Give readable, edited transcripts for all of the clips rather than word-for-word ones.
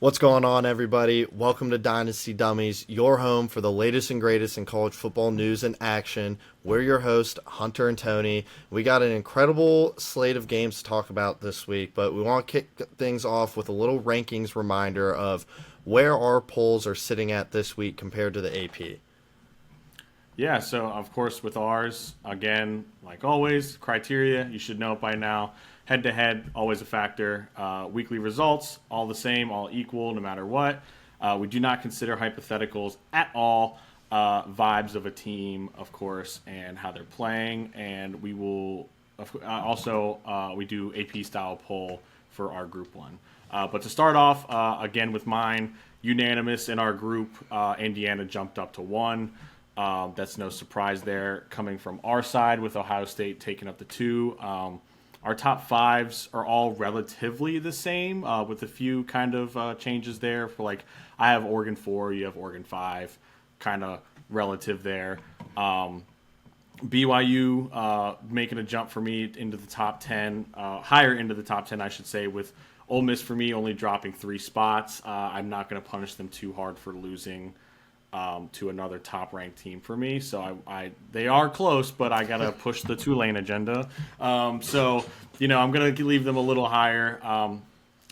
What's going on, everybody? Welcome to Dynasty Dumbies, your home for the latest and greatest in college football news and action. We're your hosts, Hunter and Tony. We got an incredible slate of games to talk about this week, but we want to kick things off with a little rankings reminder of where our polls are sitting at this week compared to the AP. Yeah, so of course with ours, again, like always, criteria, you should know it by now. Head to head, always a factor. Weekly results, all the same, all equal, no matter what. We do not consider hypotheticals at all. Vibes of a team, of course, and how they're playing. And we will we do AP style poll for our group one. But to start off, again with mine, unanimous in our group, Indiana jumped up to one. That's no surprise there coming from our side with Ohio State taking up the two. Our top fives are all relatively the same with a few kind of changes there. For like, I have Oregon 4, you have Oregon 5, kind of relative there. BYU making a jump for me into the top 10, higher into the top 10, I should say, with Ole Miss for me only dropping 3 spots. I'm not going to punish them too hard for losing to another top-ranked team for me. So they are close, but I got to push the Tulane agenda. I'm going to leave them a little higher.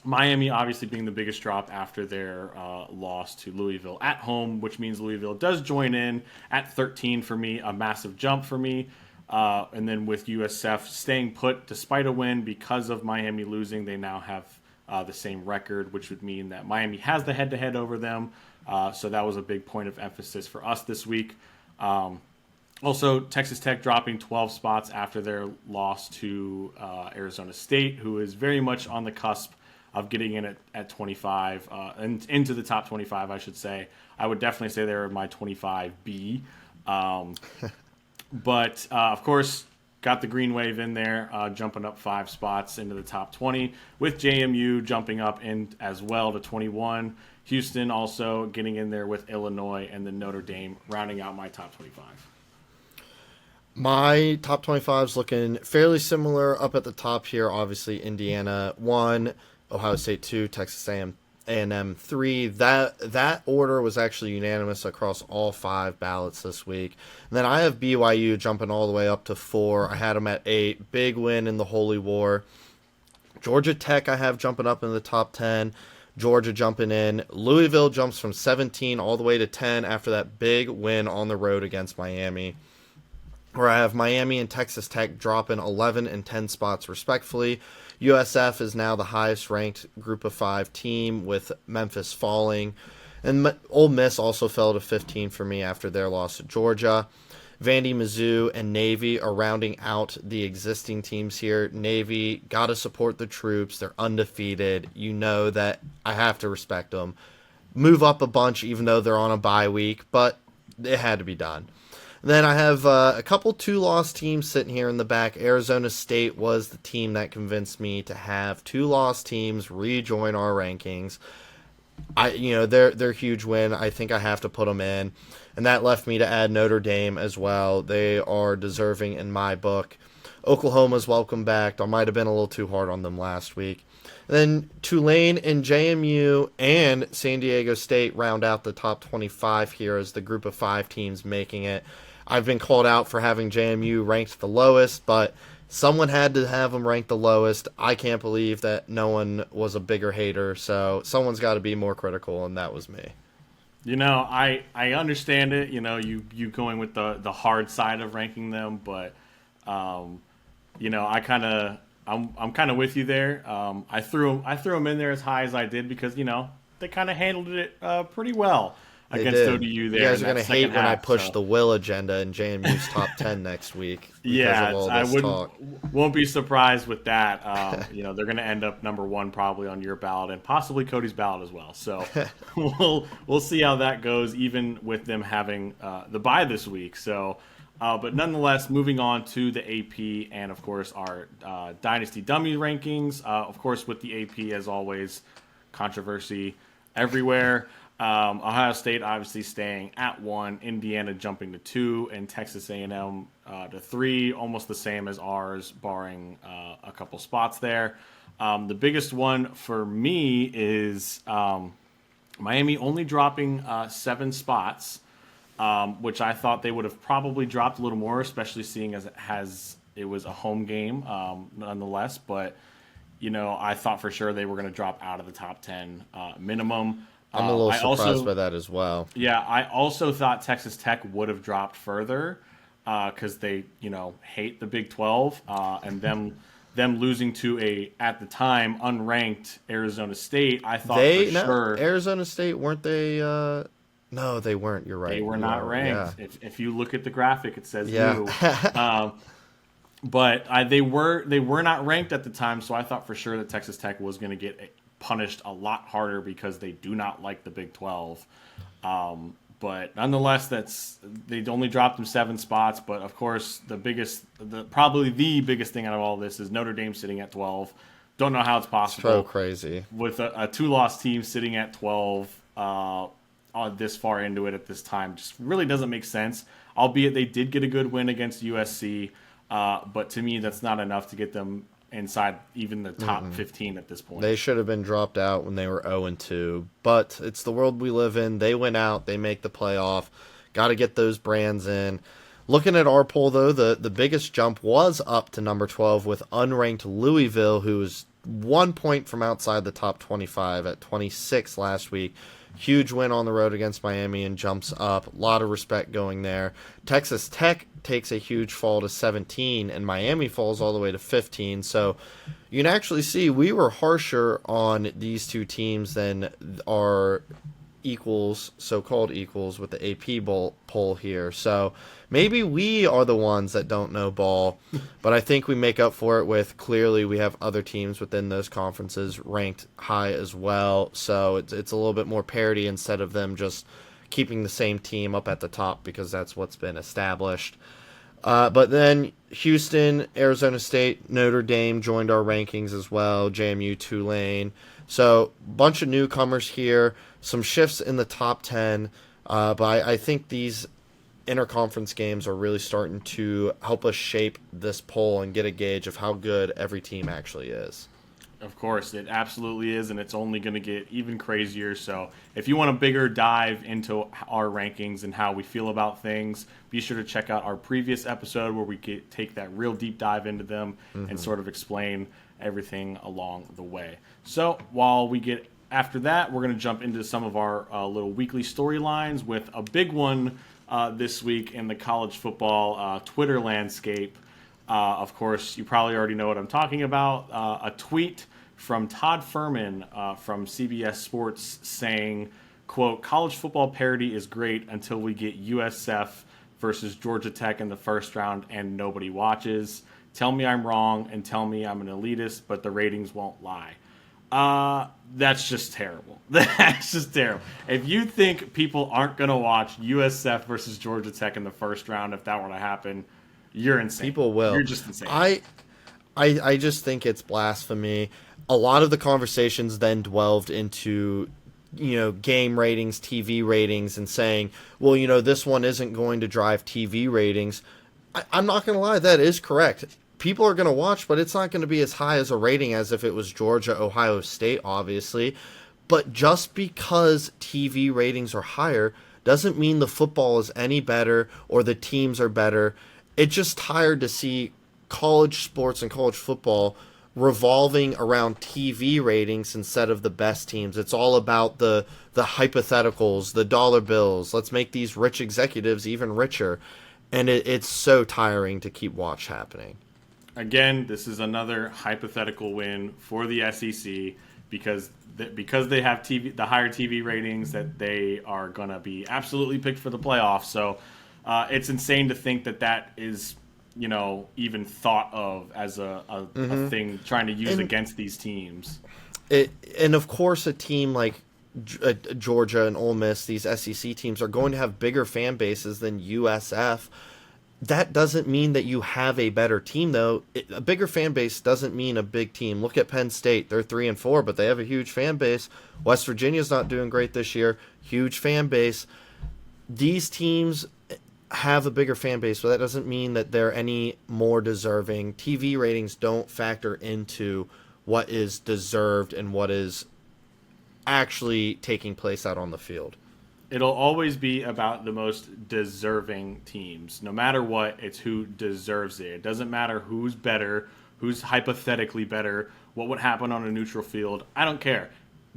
Miami obviously being the biggest drop after their loss to Louisville at home, which means Louisville does join in at 13 for me, a massive jump for me. And then with USF staying put despite a win because of Miami losing, they now have the same record, which would mean that Miami has the head-to-head over them. So that was a big point of emphasis for us this week. Also, Texas Tech dropping 12 spots after their loss to Arizona State, who is very much on the cusp of getting in at 25, and into the top 25, I should say. I would definitely say they're my 25B. But, of course, got the Green Wave in there, jumping up 5 spots into the top 20, with JMU jumping up in as well to 21. Houston also getting in there with Illinois, and then Notre Dame rounding out my top 25. My top 25 is looking fairly similar up at the top here. Obviously, Indiana 1, Ohio State 2, Texas A&M 3. That order was actually unanimous across all 5 ballots this week. And then I have BYU jumping all the way up to 4. I had them at 8. Big win in the Holy War. Georgia Tech I have jumping up in the top 10. Georgia jumping in. Louisville jumps from 17 all the way to 10 after that big win on the road against Miami. Where I have Miami and Texas Tech dropping 11 and 10 spots respectively. USF is now the highest ranked group of 5 team with Memphis falling. And Ole Miss also fell to 15 for me after their loss to Georgia. Vandy, Mizzou, and Navy are rounding out the existing teams here. Navy, got to support the troops. They're undefeated. You know that I have to respect them. Move up a bunch even though they're on a bye week, but it had to be done. Then I have a couple 2-loss teams sitting here in the back. Arizona State was the team that convinced me to have 2-loss teams rejoin our rankings. Their huge win. I think I have to put them in. And that left me to add Notre Dame as well. They are deserving in my book. Oklahoma's welcome back. I might have been a little too hard on them last week. And then Tulane and JMU and San Diego State round out the top 25 here as the group of 5 teams making it. I've been called out for having JMU ranked the lowest, but someone had to have them ranked the lowest. I can't believe that no one was a bigger hater, so someone's got to be more critical, and that was me. I understand it. You going with the hard side of ranking them, but I'm kind of with you there. I threw them in there as high as I did because they kind of handled it pretty well against ODU there. You guys are going to hate when I push so. the will agenda in JMU's top 10 next week. Yeah, won't be surprised with that. They're going to end up number 1 probably on your ballot and possibly Cody's ballot as well. So we'll see how that goes, even with them having the bye this week. So, but nonetheless, moving on to the AP and of course our Dynasty Dummy rankings. Of course, with the AP as always, controversy everywhere. Ohio State obviously staying at 1, Indiana jumping to 2, and Texas A&M to 3, almost the same as ours, barring a couple spots there. The biggest one for me is Miami only dropping 7 spots, which I thought they would have probably dropped a little more, especially seeing as it was a home game, nonetheless. But I thought for sure they were going to drop out of the top 10 minimum. I'm a little I surprised by also, that as well. yeah, I also thought Texas Tech would have dropped further because they, hate the Big 12 and them losing to a at the time unranked Arizona State. I thought for They no sure Arizona State weren't they? No, they weren't. You're they right. were You not are. Yeah. ranked. If you look at the graphic, it says Yeah. new. But they were not ranked at the time, so I thought for sure that Texas Tech was going to get punished a lot harder because they do not like the Big 12. But nonetheless, they only dropped them 7 spots. But of course, probably the biggest thing out of all this is Notre Dame sitting at 12. Don't know how it's possible So crazy. with a 2-loss team sitting at 12 this far into it at this time. Just really doesn't make sense. Albeit they did get a good win against USC. But to me, that's not enough to get them inside even the top 15 at this point. They should have been dropped out when they were 0-2. But it's the world we live in. They went out. They make the playoff. Got to get those brands in. Looking at our poll, though, the biggest jump was up to number 12 with unranked Louisville, who was 1 point from outside the top 25 at 26 last week. Huge win on the road against Miami and jumps up. A lot of respect going there. Texas Tech takes a huge fall to 17, and Miami falls all the way to 15. So you can actually see we were harsher on these two teams than our equals, so-called equals, with the AP poll here. So maybe we are the ones that don't know ball, but I think we make up for it with clearly we have other teams within those conferences ranked high as well. So it's a little bit more parity instead of them just keeping the same team up at the top because that's what's been established. But then Houston, Arizona State, Notre Dame joined our rankings as well, JMU, Tulane. So bunch of newcomers here, some shifts in the top 10, but I think these interconference games are really starting to help us shape this poll and get a gauge of how good every team actually is. Of course, it absolutely is, and it's only going to get even crazier. So if you want a bigger dive into our rankings and how we feel about things, be sure to check out our previous episode where we take that real deep dive into them and sort of explain everything along the way. So while we get after that, we're going to jump into some of our little weekly storylines with a big one this week in the college football Twitter landscape. Of course, you probably already know what I'm talking about. A tweet from Todd Furman from CBS Sports saying, quote, "College football parity is great until we get USF versus Georgia Tech in the first round and nobody watches. Tell me I'm wrong and tell me I'm an elitist, but the ratings won't lie." That's just terrible. That's just terrible. If you think people aren't going to watch USF versus Georgia Tech in the first round, if that were to happen, you're insane. People will. You're just insane. I just think it's blasphemy. A lot of the conversations then delved into, game ratings, TV ratings, and saying, well, this one isn't going to drive TV ratings. I'm not going to lie, that is correct. People are going to watch, but it's not going to be as high as a rating as if it was Georgia, Ohio State, obviously. But just because TV ratings are higher doesn't mean the football is any better or the teams are better. It's just tired to see college sports and college football revolving around TV ratings instead of the best teams. It's all about the hypotheticals, the dollar bills. Let's make these rich executives even richer. And it's so tiring to keep watch happening. Again, this is another hypothetical win for the SEC because they have the higher TV ratings that they are going to be absolutely picked for the playoffs. So it's insane to think that is, even thought of as a thing trying to use against these teams. And of course, a team like Georgia and Ole Miss, these SEC teams, are going to have bigger fan bases than USF. That doesn't mean that you have a better team, though. A bigger fan base doesn't mean a big team. Look at Penn State. They're 3-4, but they have a huge fan base. West Virginia's not doing great this year. Huge fan base. These teams have a bigger fan base, but that doesn't mean that they're any more deserving. TV ratings don't factor into what is deserved and what is actually taking place out on the field. It'll always be about the most deserving teams. No matter what, it's who deserves it. It doesn't matter who's better, who's hypothetically better, what would happen on a neutral field. I don't care.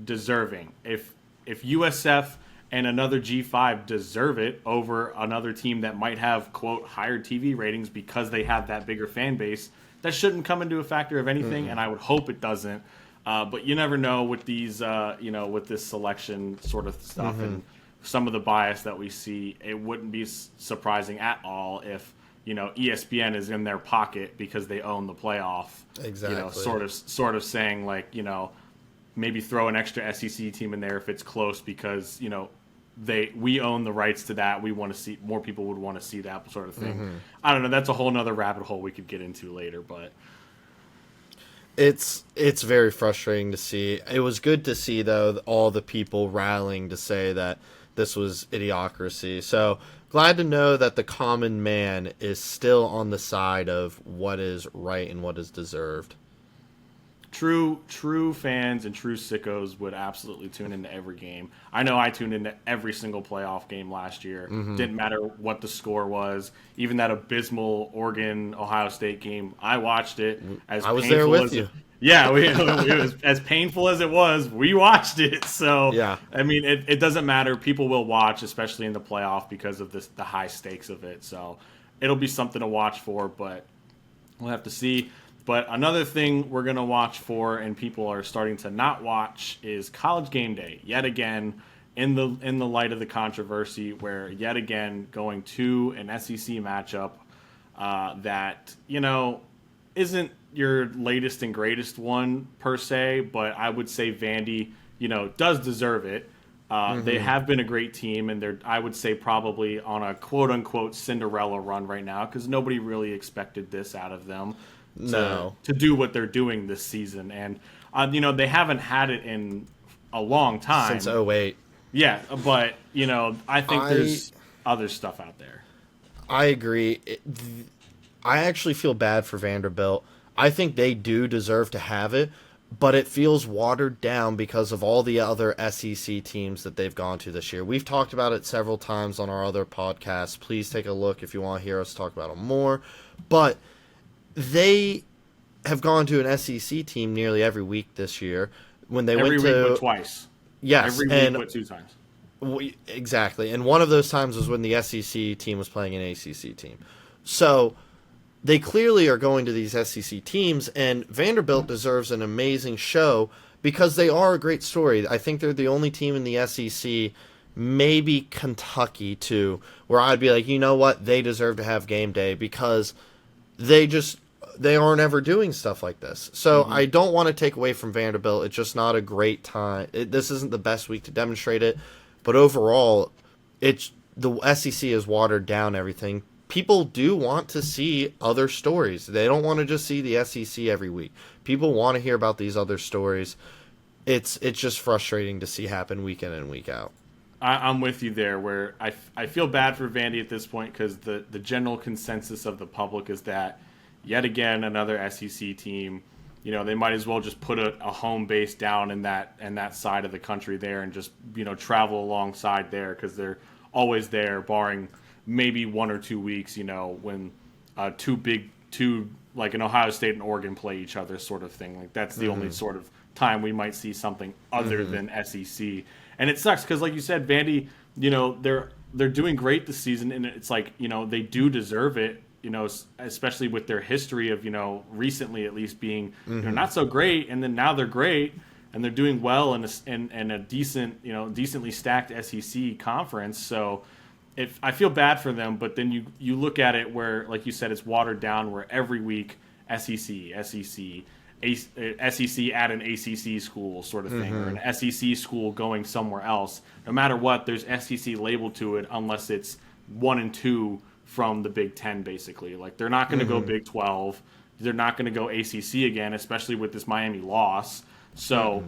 Deserving. If USF and another G5 deserve it over another team that might have, quote, higher TV ratings because they have that bigger fan base, that shouldn't come into a factor of anything, and I would hope it doesn't. But you never know with these, with this selection sort of stuff and some of the bias that we see. It wouldn't be surprising at all if ESPN is in their pocket because they own the playoff. Exactly. Sort of saying like maybe throw an extra SEC team in there if it's close because we own the rights to that. We want to see more people would want to see that sort of thing. I don't know. That's a whole nother rabbit hole we could get into later, but it's very frustrating to see. It was good to see though all the people rallying to say that this was idiocracy. So glad to know that the common man is still on the side of what is right and what is deserved. True fans and true sickos would absolutely tune into every game. I know I tuned into every single playoff game last year. Didn't matter what the score was. Even that abysmal Oregon-Ohio State game, I watched it. I was there with you. Yeah, it was as painful as it was. We watched it. So, yeah. I mean, it doesn't matter. People will watch, especially in the playoff, because of the high stakes of it. So, it'll be something to watch for, but we'll have to see. But another thing we're going to watch for, and people are starting to not watch, is College Game Day. Yet again, in the light of the controversy, where yet again going to an SEC matchup that isn't your latest and greatest one per se, but I would say Vandy does deserve it. They have been a great team, and they're, I would say, probably on a quote unquote Cinderella run right now because nobody really expected this out of them. To do what they're doing this season. And, they haven't had it in a long time. Since 2008. Yeah, but, I think there's other stuff out there. I agree. I actually feel bad for Vanderbilt. I think they do deserve to have it, but it feels watered down because of all the other SEC teams that they've gone to this year. We've talked about it several times on our other podcasts. Please take a look if you want to hear us talk about them more. But they have gone to an SEC team nearly every week this year. When they every went to week but twice. Yes, every week but 2 times. Exactly, and one of those times was when the SEC team was playing an ACC team. So they clearly are going to these SEC teams, and Vanderbilt deserves an amazing show because they are a great story. I think they're the only team in the SEC, maybe Kentucky too, where I'd be like, you know what, they deserve to have game day because they aren't ever doing stuff like this. So I don't want to take away from Vanderbilt. It's just not a great time. This isn't the best week to demonstrate it. But overall, the SEC has watered down everything. People do want to see other stories. They don't want to just see the SEC every week. People want to hear about these other stories. It's just frustrating to see happen week in and week out. I'm with you there, where I feel bad for Vandy at this point because the general consensus of the public is that yet again another SEC team, they might as well just put a home base down in that side of the country there and just travel alongside there because they're always there, barring maybe 1 or 2 weeks, when two like an Ohio State and Oregon play each other sort of thing. Like that's the only sort of time we might see something other than SEC. And it sucks because, like you said, Vandy, they're doing great this season, and it's like they do deserve it. Especially with their history of recently at least being not so great, and then now they're great and they're doing well in a decent decently stacked SEC conference. So if I feel bad for them, but then you look at it where, like you said, it's watered down where every week SEC at an ACC school sort of thing, or an SEC school going somewhere else. No matter what, there's SEC labeled to it unless it's 1 and 2 from the Big Ten, basically. Like they're not going to go Big 12. They're not going to go ACC again, especially with this Miami loss. So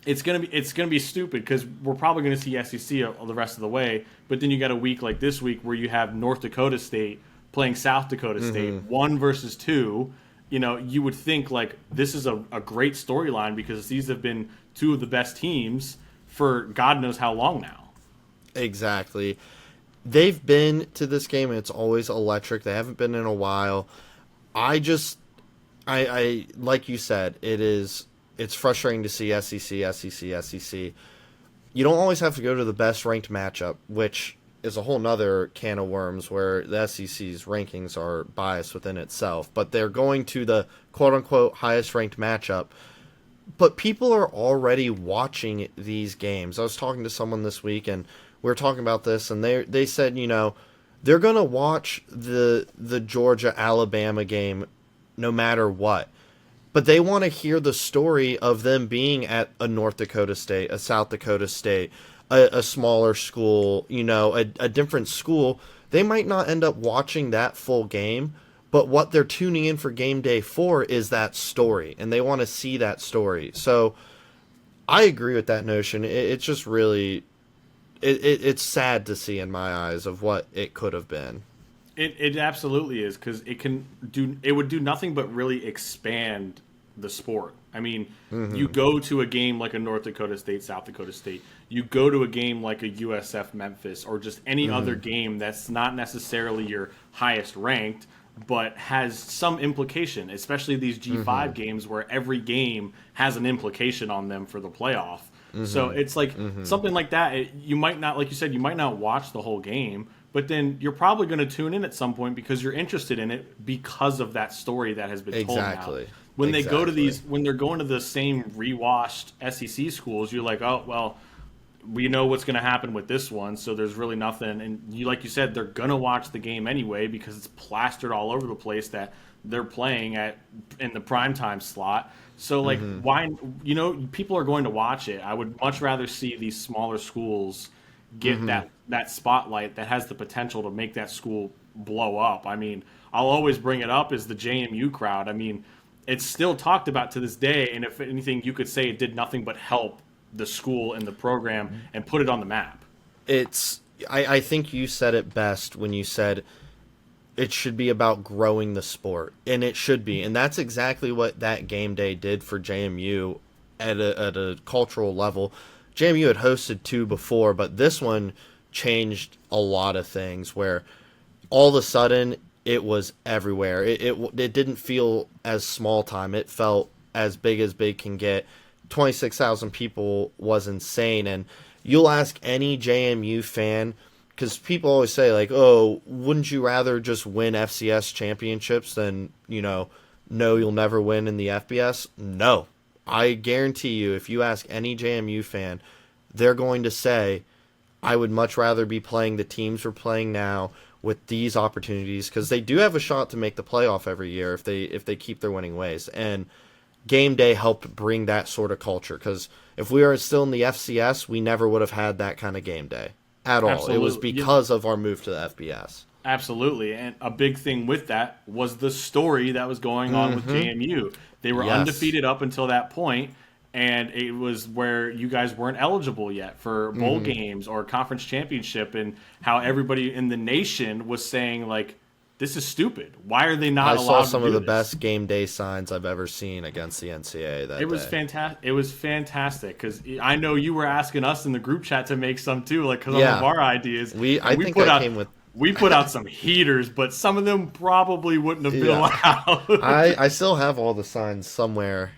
it's gonna be stupid because we're probably going to see SEC the rest of the way. But then you got a week like this week where you have North Dakota State playing South Dakota State 1 versus 2, you would think like this is a great storyline because these have been two of the best teams for God knows how long now. Exactly. They've been to this game and it's always electric. They haven't been in a while. I like you said, it's frustrating to see SEC. You don't always have to go to the best ranked matchup, which is a whole nother can of worms where the SEC's rankings are biased within itself. But they're going to the quote unquote highest ranked matchup. But people are already watching these games. I was talking to someone this week and we were talking about this and they said, they're gonna watch the Georgia Alabama game no matter what. But they want to hear the story of them being at a North Dakota State, a South Dakota State, a smaller school, a different school. They might not end up watching that full game, but what they're tuning in for game day for is that story, and they want to see that story. So I agree with that notion. It's just really, it's sad to see in my eyes of what it could have been. It absolutely is because it would do nothing but really expand the sport. I mean, you go to a game like a North Dakota State, South Dakota State. You go to a game like a USF Memphis or just any other game that's not necessarily your highest ranked, but has some implication, especially these G5 games where every game has an implication on them for the playoff. So it's like something like that. You might not, like you said, you might not watch the whole game, but then you're probably going to tune in at some point because you're interested in it because of that story that has been told now. When they go to when they're going to the same rewashed SEC schools, you're like, oh, well, we know what's going to happen with this one, so there's really nothing. And like you said, they're going to watch the game anyway because it's plastered all over the place that they're playing in the primetime slot. So, like, why, people are going to watch it. I would much rather see these smaller schools get that spotlight that has the potential to make that school blow up. I mean, I'll always bring it up is the JMU crowd. I mean, it's still talked about to this day, and if anything, you could say it did nothing but help the school and the program and put it on the map. I think you said it best when you said it should be about growing the sport, and it should be, and that's exactly what that game day did for JMU at a cultural level. JMU had hosted two before, but this one changed a lot of things where all of a sudden it was everywhere. It didn't feel as small time. It felt as big can get. 26,000 people was insane. And you'll ask any JMU fan, because people always say, like, oh, wouldn't you rather just win FCS championships than, know you'll never win in the FBS? No. I guarantee you, if you ask any JMU fan, they're going to say, I would much rather be playing the teams we're playing now with these opportunities, because they do have a shot to make the playoff every year if they keep their winning ways. And game day helped bring that sort of culture, because if we were still in the FCS, we never would have had that kind of game day at all. Absolutely. It was because of our move to the FBS. Absolutely. And a big thing with that was the story that was going on with JMU. They were undefeated up until that point, and it was where you guys weren't eligible yet for bowl games or conference championship, and how everybody in the nation was saying, like, this is stupid. Why are they not allowed to do this? I saw some of the best game day signs I've ever seen against the NCAA that day. It was fantastic. It was fantastic because I know you were asking us in the group chat to make some too, like, because of our ideas. We put out some heaters, but some of them probably wouldn't have been allowed. I still have all the signs somewhere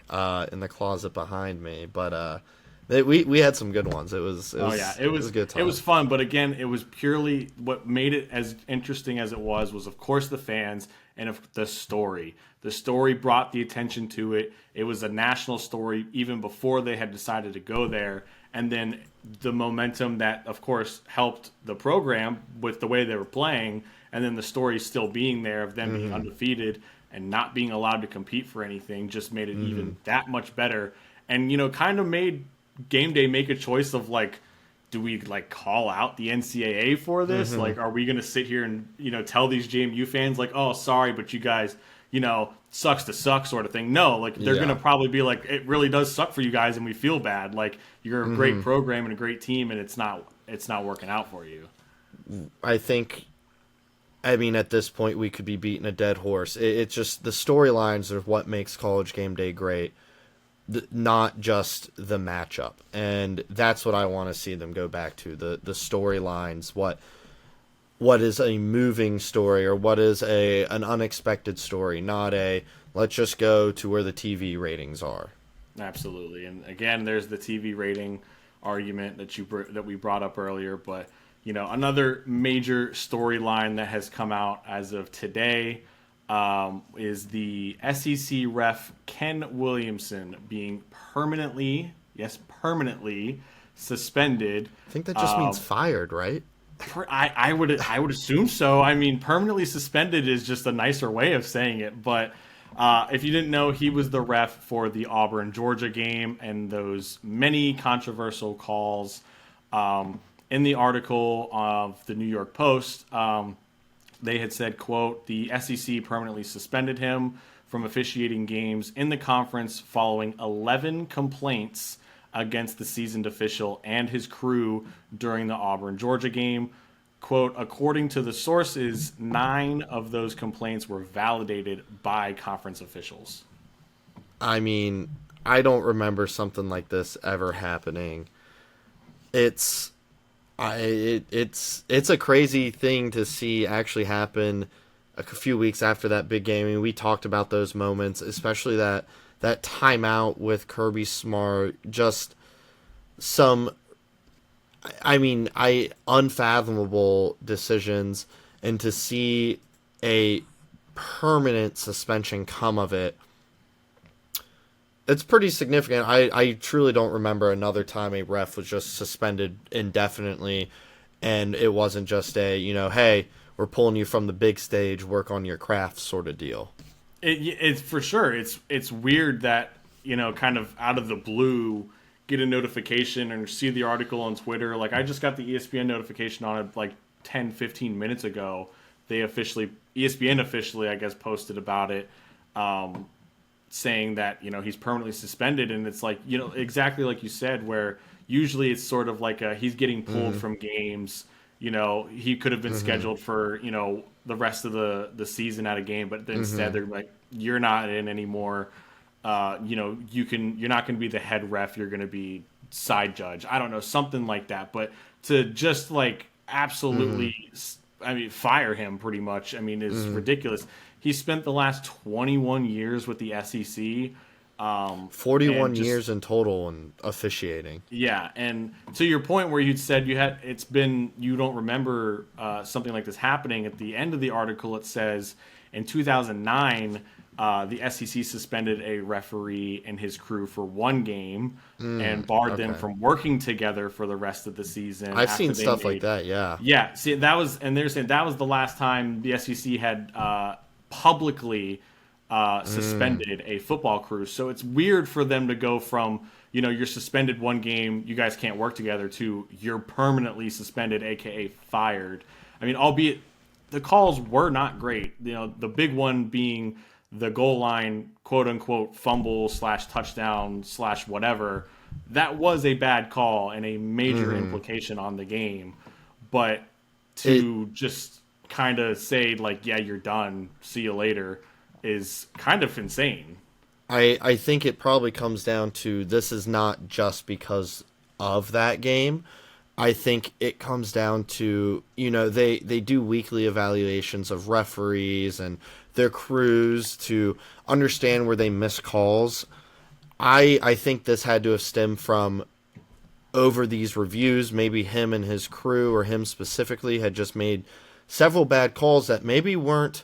in the closet behind me, but we had some good ones. It was a good time. It was fun, but again, it was purely what made it as interesting as it was of course the fans and of the story. The story brought the attention to it. It was a national story even before they had decided to go there. And then the momentum that, of course, helped the program with the way they were playing, and then the story still being there of them being undefeated and not being allowed to compete for anything just made it even that much better. And, kind of made game day make a choice of, like, do we, like, call out the NCAA for this? Like, are we going to sit here and, tell these JMU fans, like, oh, sorry, but you guys, sucks to suck sort of thing? No, like, they're going to probably be like, it really does suck for you guys and we feel bad. Like, you're a great program and a great team and it's not working out for you. I think I mean, at this point, we could be beating a dead horse. It's just the storylines are what makes College Game Day great, not just the matchup. And that's what I want to see them go back to, the storylines, what is a moving story, or what is an unexpected story, not a let's just go to where the TV ratings are. Absolutely. And again, there's the TV rating argument that we brought up earlier, but another major storyline that has come out as of today is the SEC ref Ken Williamson being permanently, yes, permanently suspended. I think that just means fired, right? I would assume so. I mean, permanently suspended is just a nicer way of saying it. But if you didn't know, he was the ref for the Auburn Georgia game and those many controversial calls. In the article of the New York Post, they had said, quote, the SEC permanently suspended him from officiating games in the conference following 11 complaints against the seasoned official and his crew during the Auburn Georgia game. Quote, according to the sources, 9 of those complaints were validated by conference officials. I mean, I don't remember something like this ever happening. It's a crazy thing to see actually happen a few weeks after that big game. I mean, we talked about those moments, especially that timeout with Kirby Smart, just some, unfathomable decisions, and to see a permanent suspension come of it, it's pretty significant. I truly don't remember another time a ref was just suspended indefinitely, and it wasn't just a, hey, we're pulling you from the big stage, work on your craft sort of deal. It's for sure. It's weird that, kind of out of the blue, get a notification and see the article on Twitter. Like, I just got the ESPN notification on it like 10, 15 minutes ago. ESPN officially, I guess, posted about it, saying that, he's permanently suspended. And it's like, exactly like you said, where usually it's sort of like he's getting pulled from games. He could have been scheduled for, the rest of the season at a game, but instead they're like, you're not in anymore. You're not going to be the head ref. You're going to be side judge. I don't know, something like that. But to just like absolutely, fire him pretty much, is ridiculous. He spent the last 21 years with the SEC. 41 years in total in officiating. Yeah, and to your point where you said you don't remember something like this happening, at the end of the article it says in 2009 the SEC suspended a referee and his crew for 1 game and barred them from working together for the rest of the season. I've seen stuff like that, yeah. Yeah, see, they're saying that was the last time the SEC had publicly suspended a football crew. So it's weird for them to go from, you're suspended 1 game, you guys can't work together, to you're permanently suspended, aka fired. Albeit the calls were not great. The big one being the goal line, quote unquote, fumble / touchdown / whatever. That was a bad call and a major implication on the game. But just kind of say like, yeah, you're done, see you later, is kind of insane. I think it probably comes down to, this is not just because of that game. I think it comes down to, they do weekly evaluations of referees and their crews to understand where they miss calls. I think this had to have stemmed from, over these reviews, maybe him and his crew, or him specifically, had just made several bad calls that maybe weren't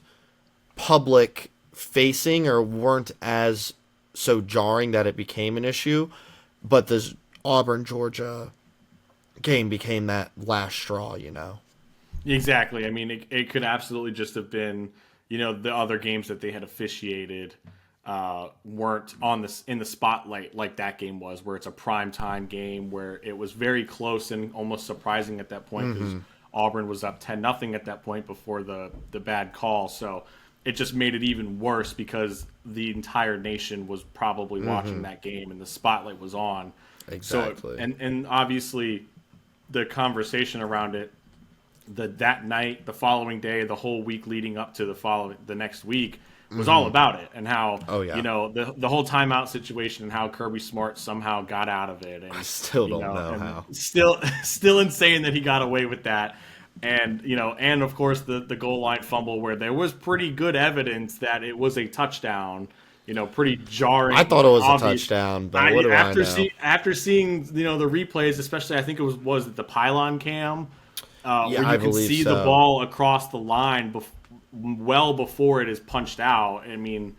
public facing or weren't as so jarring that it became an issue, but the Auburn Georgia game became that last straw. Exactly. It could absolutely just have been, the other games that they had officiated weren't in the spotlight like that game was, where it's a primetime game where it was very close and almost surprising at that point, because Auburn was up 10-0 at that point before the bad call. So it just made it even worse because the entire nation was probably watching that game and the spotlight was on. Exactly. So, and obviously the conversation around it that night, the following day, the whole week leading up to the next week was all about it, and how Oh, yeah. the whole timeout situation and how Kirby Smart somehow got out of it, and I still don't know and how. still insane that he got away with that. And and of course the goal line fumble where there was pretty good evidence that it was a touchdown. Pretty jarring. I thought it was obvious. a touchdown, but what do I know? After seeing the replays, especially I think it was the pylon cam, Yeah, where I you can believe see so. the ball across the line well before it is punched out. I mean,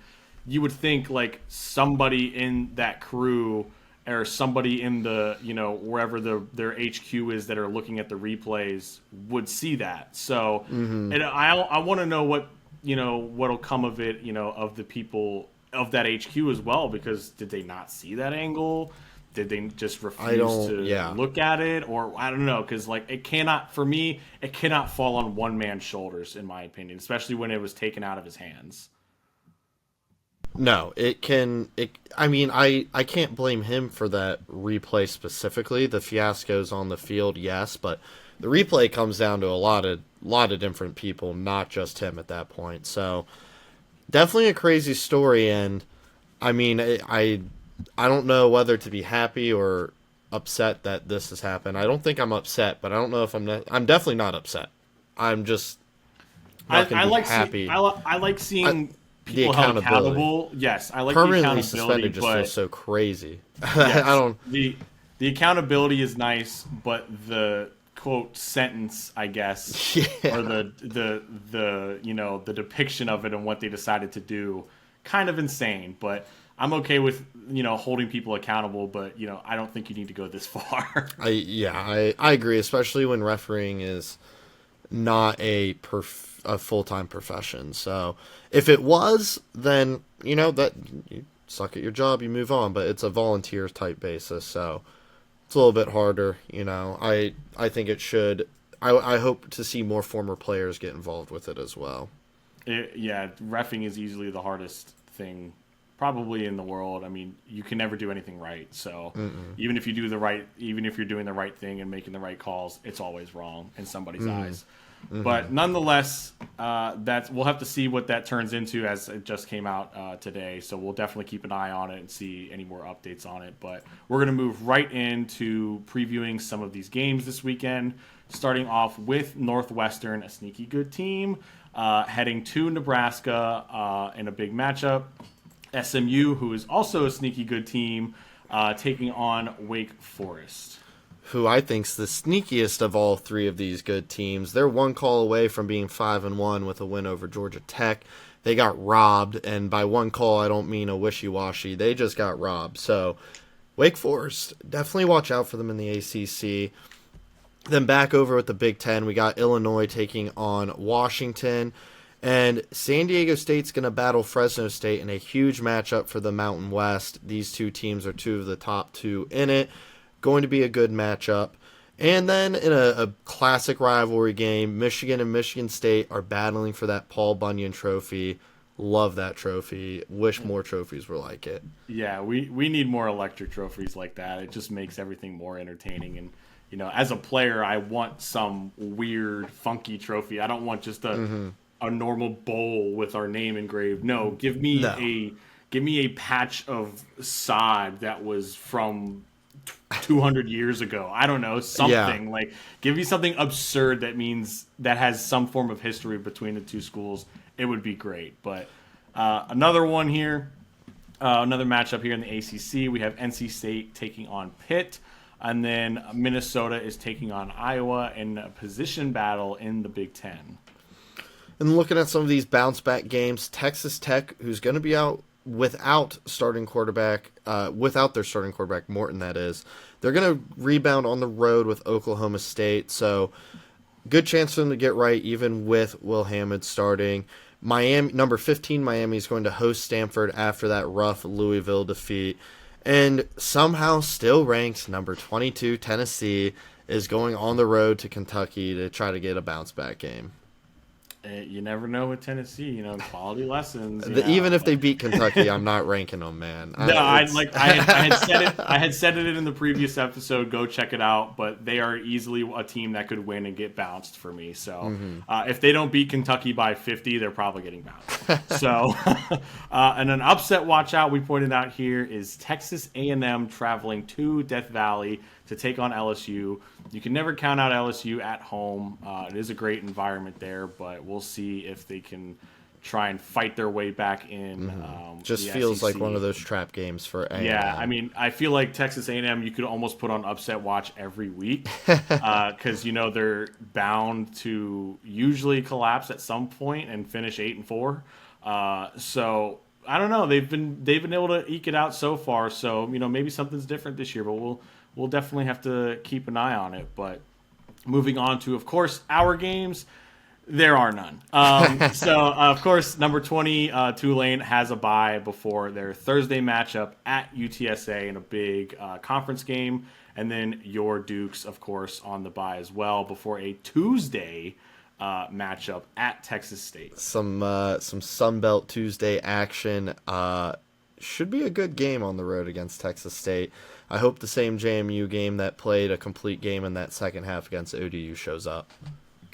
you would think like somebody in that crew or somebody in the wherever their HQ is that are looking at the replays would see that. So, and I want to know what'll come of it, of the people of that HQ as well, because did they not see that angle? Did they just refuse to look at it? Or I don't know, because like it cannot fall on one man's shoulders, in my opinion, especially when it was taken out of his hands. No, it can. I mean, I can't blame him for that replay specifically. The fiascos on the field, yes, but the replay comes down to a lot of different people, not just him at that point. So definitely a crazy story, and I mean, I don't know whether to be happy or upset that this has happened. I don't think I'm upset, but I don't know if I'm definitely not upset. I'm just not going to be happy. I like seeing The people held accountability. accountable. Yes, I like Permanently the suspended accountability, just but feels so crazy. yes, I don't. the accountability is nice, but the quote sentence, I guess, Yeah. or the the depiction of it and what they decided to do, kind of insane. But I'm okay with holding people accountable, but I don't think you need to go this far. I agree, especially when refereeing is not a full-time profession. So if it was, then that you suck at your job, you move on. But it's a volunteer type basis, so it's a little bit harder. I think it should. I hope to see more former players get involved with it as well. Reffing is easily the hardest thing probably in the world. I mean, you can never do anything right. So even if you're doing the right thing and making the right calls, it's always wrong in somebody's eyes. But nonetheless, we'll have to see what that turns into, as it just came out today. So we'll definitely keep an eye on it and see any more updates on it. But we're going to move right into previewing some of these games this weekend, starting off with Northwestern, a sneaky good team, heading to Nebraska in a big matchup. SMU, who is also a sneaky good team, taking on Wake Forest, who I think's the sneakiest of all three of these good teams. They're one call away from being 5-1 with a win over Georgia Tech. They got robbed, and by one call, I don't mean a wishy-washy. They just got robbed. So Wake Forest, definitely watch out for them in the ACC. Then back over with the Big Ten, we got Illinois taking on Washington. And San Diego State's going to battle Fresno State in a huge matchup for the Mountain West. These two teams are two of the top two in it. Going to be a good matchup. And then in a classic rivalry game, Michigan and Michigan State are battling for that Paul Bunyan trophy. Love that trophy. Wish more trophies were like it. Yeah, we need more electric trophies like that. It just makes everything more entertaining. And as a player, I want some weird, funky trophy. I don't want just a normal bowl with our name engraved. No, give me a patch of sod that was from 200 years ago. I don't know, something like give me something absurd that has some form of history between the two schools. It would be great. But another one here, another matchup here in the ACC. We have NC State taking on Pitt, and then Minnesota is taking on Iowa in a position battle in the Big Ten. And looking at some of these bounce back games, Texas Tech, who's going to be out without their starting quarterback, Morton, that is. They're going to rebound on the road with Oklahoma State, so good chance for them to get right, even with Will Hammond starting. Miami, number 15, Miami is going to host Stanford after that rough Louisville defeat. And somehow still ranked number 22, Tennessee, is going on the road to Kentucky to try to get a bounce back game. You never know with Tennessee, quality lessons. Even if they beat Kentucky, I'm not ranking them, man. No, I had said it. I had said it in the previous episode. Go check it out. But they are easily a team that could win and get bounced for me. So if they don't beat Kentucky by 50, they're probably getting bounced. So and an upset watch out we pointed out here is Texas A&M traveling to Death Valley to take on LSU. You can never count out LSU at home. It is a great environment there, but we'll see if they can try and fight their way back in. Just feels like one of those trap games for A&M. Yeah, I mean, I feel like Texas A&M, you could almost put on upset watch every week because they're bound to usually collapse at some point and finish 8-4. So I don't know. They've been able to eke it out so far. So maybe something's different this year, but we'll definitely have to keep an eye on it. But moving on to, of course, our games. There are none. So, of course, number 20, Tulane has a bye before their Thursday matchup at UTSA in a big conference game. And then your Dukes, of course, on the bye as well before a Tuesday matchup at Texas State. Some Sunbelt Tuesday action. Should be a good game on the road against Texas State. I hope the same JMU game that played a complete game in that second half against ODU shows up.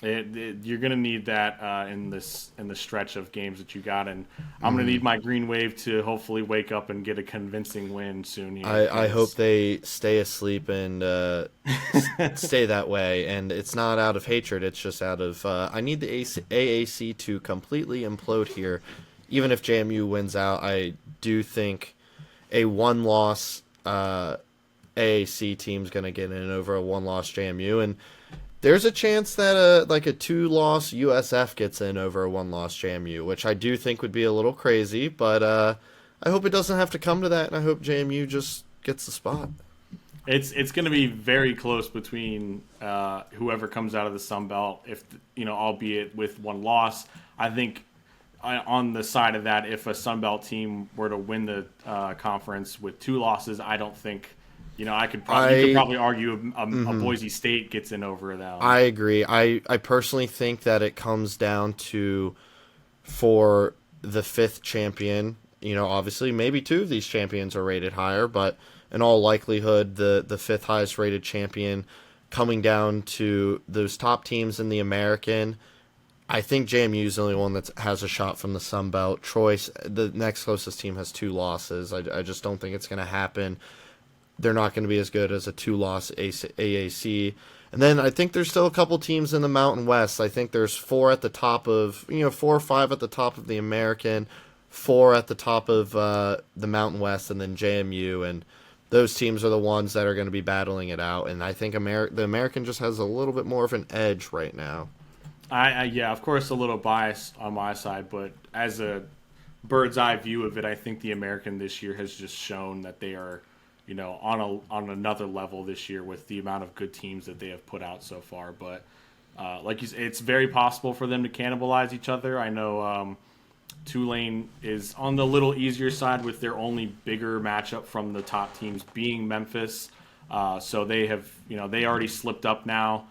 You're going to need that in the stretch of games that you got, and I'm going to need my Green Wave to hopefully wake up and get a convincing win soon. Here, I hope they stay asleep and stay that way, and it's not out of hatred. It's just out of I need the AAC to completely implode here. Even if JMU wins out, I do think a one-loss AAC team's going to get in over a one-loss JMU, and there's a chance that a two-loss USF gets in over a one-loss JMU, which I do think would be a little crazy, but I hope it doesn't have to come to that, and I hope JMU just gets the spot. It's going to be very close between whoever comes out of the Sun Belt, if albeit with one loss. I think on the side of that, if a Sun Belt team were to win the conference with two losses, I don't think. You could probably argue a Boise State gets in over them. I agree. I personally think that it comes down to, for the fifth champion, obviously maybe two of these champions are rated higher, but in all likelihood, the fifth highest rated champion coming down to those top teams in the American. I think JMU is the only one that has a shot from the Sun Belt. Troy, the next closest team, has two losses. I just don't think it's going to happen. They're not going to be as good as a two-loss AAC. And then I think there's still a couple teams in the Mountain West. I think there's four at the top of, 4 or 5 at the top of the American, 4 at the top of the Mountain West, and then JMU. And those teams are the ones that are going to be battling it out. And I think the American just has a little bit more of an edge right now. Yeah, of course, a little bias on my side, but as a bird's eye view of it, I think the American this year has just shown that they are on another level this year with the amount of good teams that they have put out so far. But like you said, it's very possible for them to cannibalize each other. I know Tulane is on the little easier side with their only bigger matchup from the top teams being Memphis. So they have, they already slipped up now.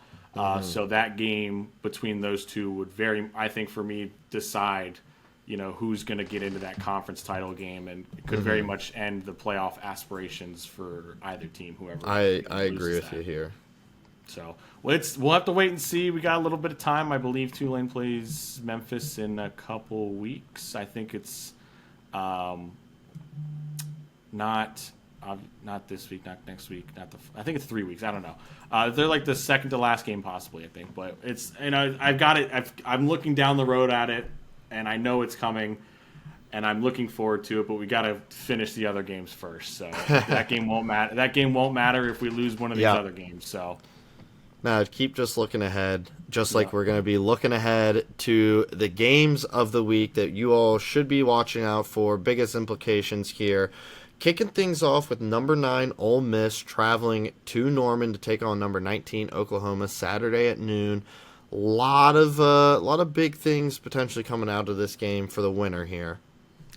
So that game between those two would I think for me, decide who's going to get into that conference title game, and it could very much end the playoff aspirations for either team, whoever. I agree with you here. So we'll have to wait and see. We got a little bit of time. I believe Tulane plays Memphis in a couple weeks. I think it's not this week, not next week, I think it's 3 weeks. I don't know. They're like the second to last game possibly, I think. But it's I've got it. I'm looking down the road at it. And I know it's coming, and I'm looking forward to it. But we got to finish the other games first. So that game won't matter. That game won't matter if we lose one of these other games. So now keep just looking ahead, just like we're going to be looking ahead to the games of the week that you all should be watching out for. Biggest implications here. Kicking things off with number 9 Ole Miss traveling to Norman to take on number 19 Oklahoma Saturday at noon. A lot of big things potentially coming out of this game for the winner here.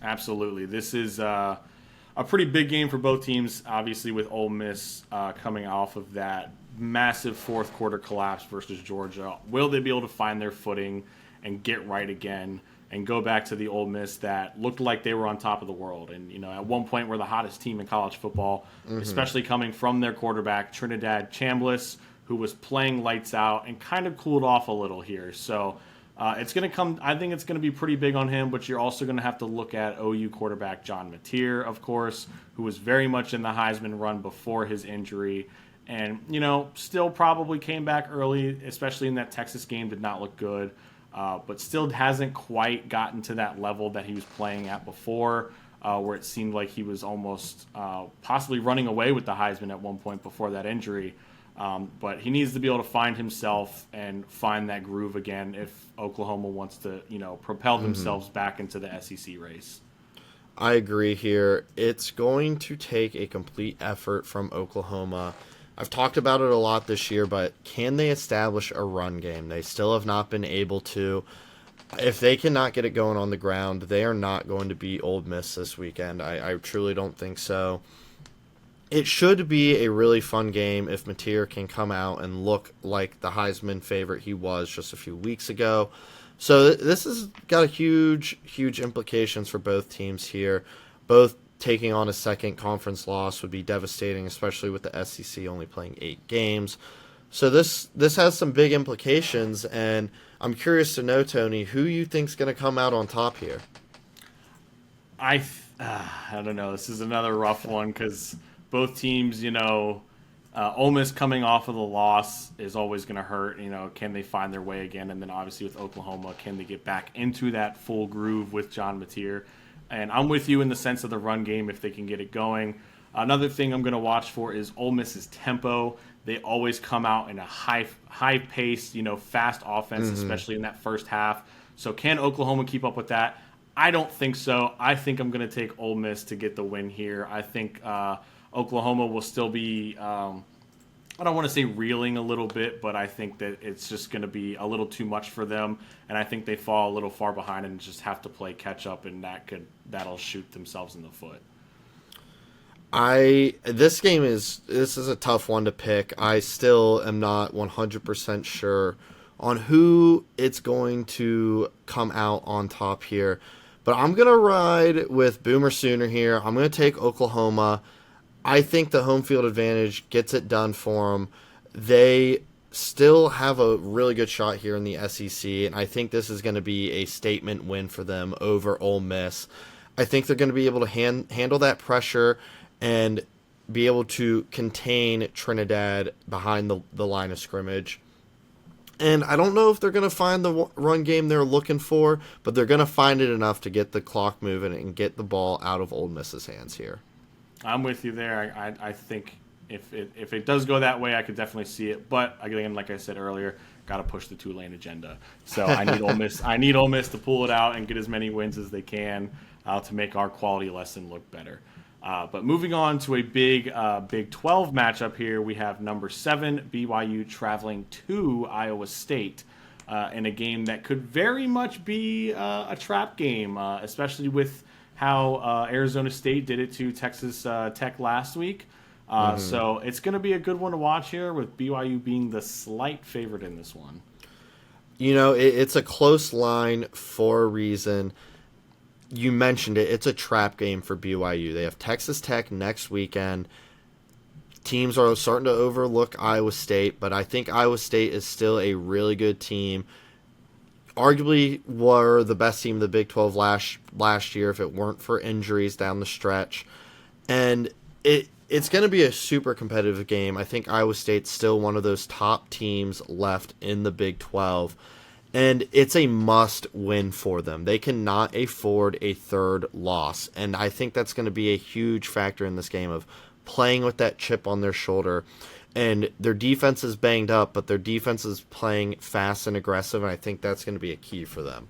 Absolutely. This is a pretty big game for both teams, obviously, with Ole Miss coming off of that massive fourth quarter collapse versus Georgia. Will they be able to find their footing and get right again and go back to the Ole Miss that looked like they were on top of the world. And, at one point were the hottest team in college football, especially coming from their quarterback, Trinidad Chambliss, who was playing lights out and kind of cooled off a little here. So it's going to come, I think it's going to be pretty big on him, but you're also going to have to look at OU quarterback John Mateer, of course, who was very much in the Heisman run before his injury. And, still probably came back early, especially in that Texas game, did not look good. But still hasn't quite gotten to that level that he was playing at before, where it seemed like he was almost possibly running away with the Heisman at one point before that injury. But he needs to be able to find himself and find that groove again if Oklahoma wants to, propel themselves back into the SEC race. I agree here. It's going to take a complete effort from Oklahoma. I've talked about it a lot this year, but can they establish a run game? They still have not been able to. If they cannot get it going on the ground, they are not going to beat Ole Miss this weekend. I truly don't think so. It should be a really fun game if Mateer can come out and look like the Heisman favorite he was just a few weeks ago. So this has got a huge implications for both teams here. Both taking on a second conference loss would be devastating, especially with the SEC only playing 8 games. So this has some big implications, and I'm curious to know, Tony, who you think's going to come out on top here? I don't know. This is another rough one because both teams, Ole Miss coming off of the loss is always going to hurt. Can they find their way again? And then obviously with Oklahoma, can they get back into that full groove with John Mateer? And I'm with you in the sense of the run game if they can get it going. Another thing I'm going to watch for is Ole Miss's tempo. They always come out in a high-paced, fast offense, especially in that first half. So can Oklahoma keep up with that? I don't think so. I think I'm going to take Ole Miss to get the win here. I think Oklahoma will still be, I don't want to say reeling a little bit, but I think that it's just going to be a little too much for them, and I think they fall a little far behind and just have to play catch up, and that'll shoot themselves in the foot. This is a tough one to pick. I still am not 100% sure on who it's going to come out on top here, but I'm going to ride with Boomer Sooner here. I'm going to take Oklahoma. I think the home field advantage gets it done for them. They still have a really good shot here in the SEC, and I think this is going to be a statement win for them over Ole Miss. I think they're going to be able to handle that pressure and be able to contain Trinidad behind the line of scrimmage. And I don't know if they're going to find the run game they're looking for, but they're going to find it enough to get the clock moving and get the ball out of Ole Miss's hands here. I'm with you there. I think if it does go that way, I could definitely see it. But again, like I said earlier, got to push the Tulane agenda. So I need Ole Miss. I need Ole Miss to pull it out and get as many wins as they can to make our quality lesson look better. But moving on to a big Big 12 matchup here, we have number 7 BYU traveling to Iowa State in a game that could very much be a trap game, especially with how Arizona State did it to Texas Tech last week. So it's going to be a good one to watch here, with BYU being the slight favorite in this one. It's a close line for a reason. You mentioned it. It's a trap game for BYU. They have Texas Tech next weekend. Teams are starting to overlook Iowa State, but I think Iowa State is still a really good team. Arguably were the best team in the Big 12 last year if it weren't for injuries down the stretch. And it's going to be a super competitive game. I think Iowa State's still one of those top teams left in the Big 12. And it's a must-win for them. They cannot afford a third loss. And I think that's going to be a huge factor in this game of playing with that chip on their shoulder. And their defense is banged up, but their defense is playing fast and aggressive, and I think that's going to be a key for them.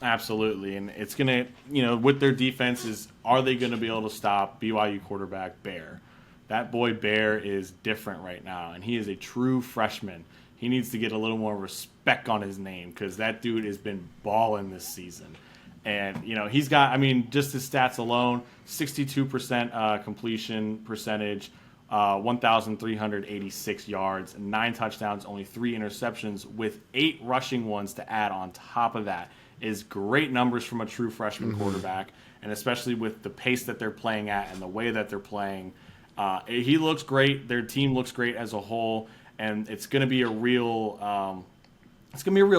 Absolutely. And it's going to, with their defenses, are they going to be able to stop BYU quarterback Bear? That boy Bear is different right now, and he is a true freshman. He needs to get a little more respect on his name because that dude has been balling this season. And, he's got, just his stats alone, 62% completion percentage, 1,386 yards, 9 touchdowns, only 3 interceptions, with 8 rushing ones to add on top of that. Is great numbers from a true freshman quarterback, and especially with the pace that they're playing at and the way that they're playing. He looks great. Their team looks great as a whole, and it's going to be a real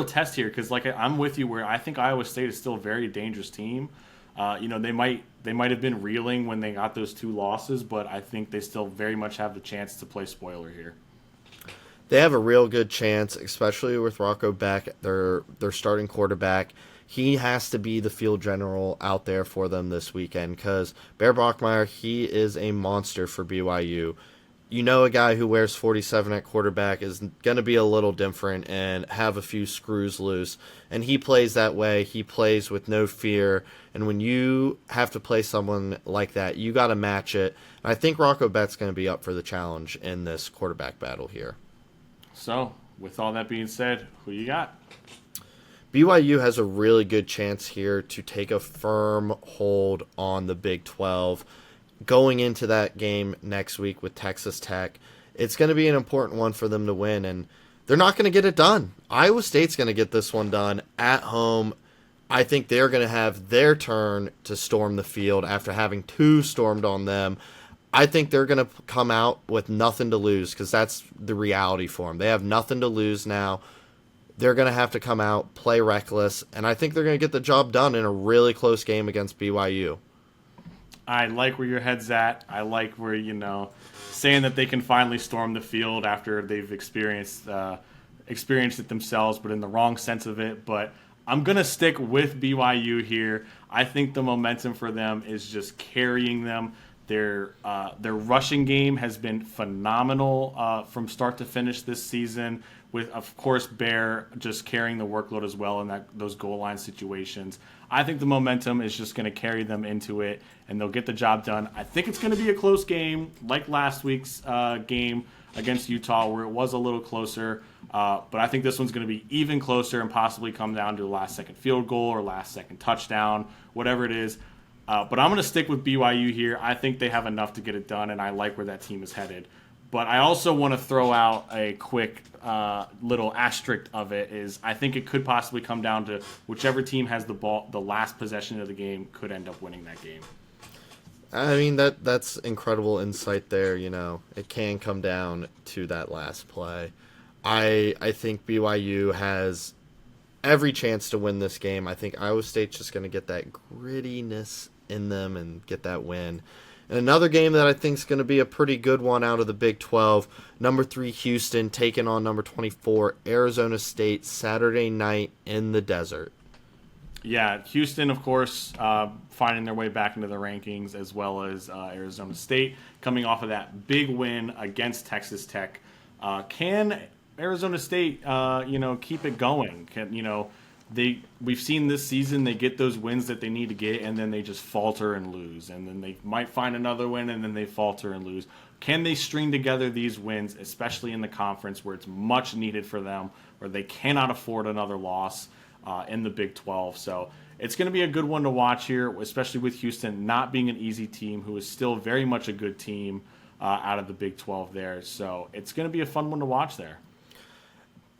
test here because, like, I'm with you where I think Iowa State is still a very dangerous team. They might have been reeling when they got those 2 losses, but I think they still very much have the chance to play spoiler here. They have a real good chance, especially with Rocco Beck, their starting quarterback. He has to be the field general out there for them this weekend because Bear Brockmeyer, he is a monster for BYU. You know, a guy who wears 47 at quarterback is going to be a little different and have a few screws loose. And he plays that way. He plays with no fear. And when you have to play someone like that, you got to match it. And I think Rocco Beck's going to be up for the challenge in this quarterback battle here. So, with all that being said, who you got? BYU has a really good chance here to take a firm hold on the Big 12. Going into that game next week with Texas Tech, it's going to be an important one for them to win, and they're not going to get it done. Iowa State's going to get this one done at home. I think they're going to have their turn to storm the field after having 2 stormed on them. I think they're going to come out with nothing to lose because that's the reality for them. They have nothing to lose now. They're going to have to come out, play reckless, and I think they're going to get the job done in a really close game against BYU. I like where your head's at. I like where, saying that they can finally storm the field after they've experienced it themselves, but in the wrong sense of it. But I'm going to stick with BYU here. I think the momentum for them is just carrying them. Their rushing game has been phenomenal from start to finish this season, with, of course, Bear just carrying the workload as well in those goal line situations. I think the momentum is just going to carry them into it, and they'll get the job done. I think it's going to be a close game, like last week's game against Utah, where it was a little closer. But I think this one's going to be even closer and possibly come down to a last-second field goal or last-second touchdown, whatever it is. But I'm going to stick with BYU here. I think they have enough to get it done, and I like where that team is headed. But I also want to throw out a quick little asterisk of it is I think it could possibly come down to whichever team has the ball, the last possession of the game could end up winning that game. I mean, that's incredible insight there. It can come down to that last play. I think BYU has every chance to win this game. I think Iowa State's just going to get that grittiness in them and get that win. And another game that I think is going to be a pretty good one out of the Big 12, number 3 Houston taking on number 24 Arizona State Saturday night in the desert. Yeah, Houston, of course, finding their way back into the rankings, as well as Arizona State coming off of that big win against Texas Tech. Can Arizona State, keep it going? We've seen this season they get those wins that they need to get, and then they just falter and lose, and then they might find another win, and then they falter and lose. Can they string together these wins, especially in the conference where it's much needed for them, where they cannot afford another loss in the Big 12? So it's going to be a good one to watch here, especially with Houston not being an easy team, who is still very much a good team out of the Big 12 there. So it's going to be a fun one to watch there.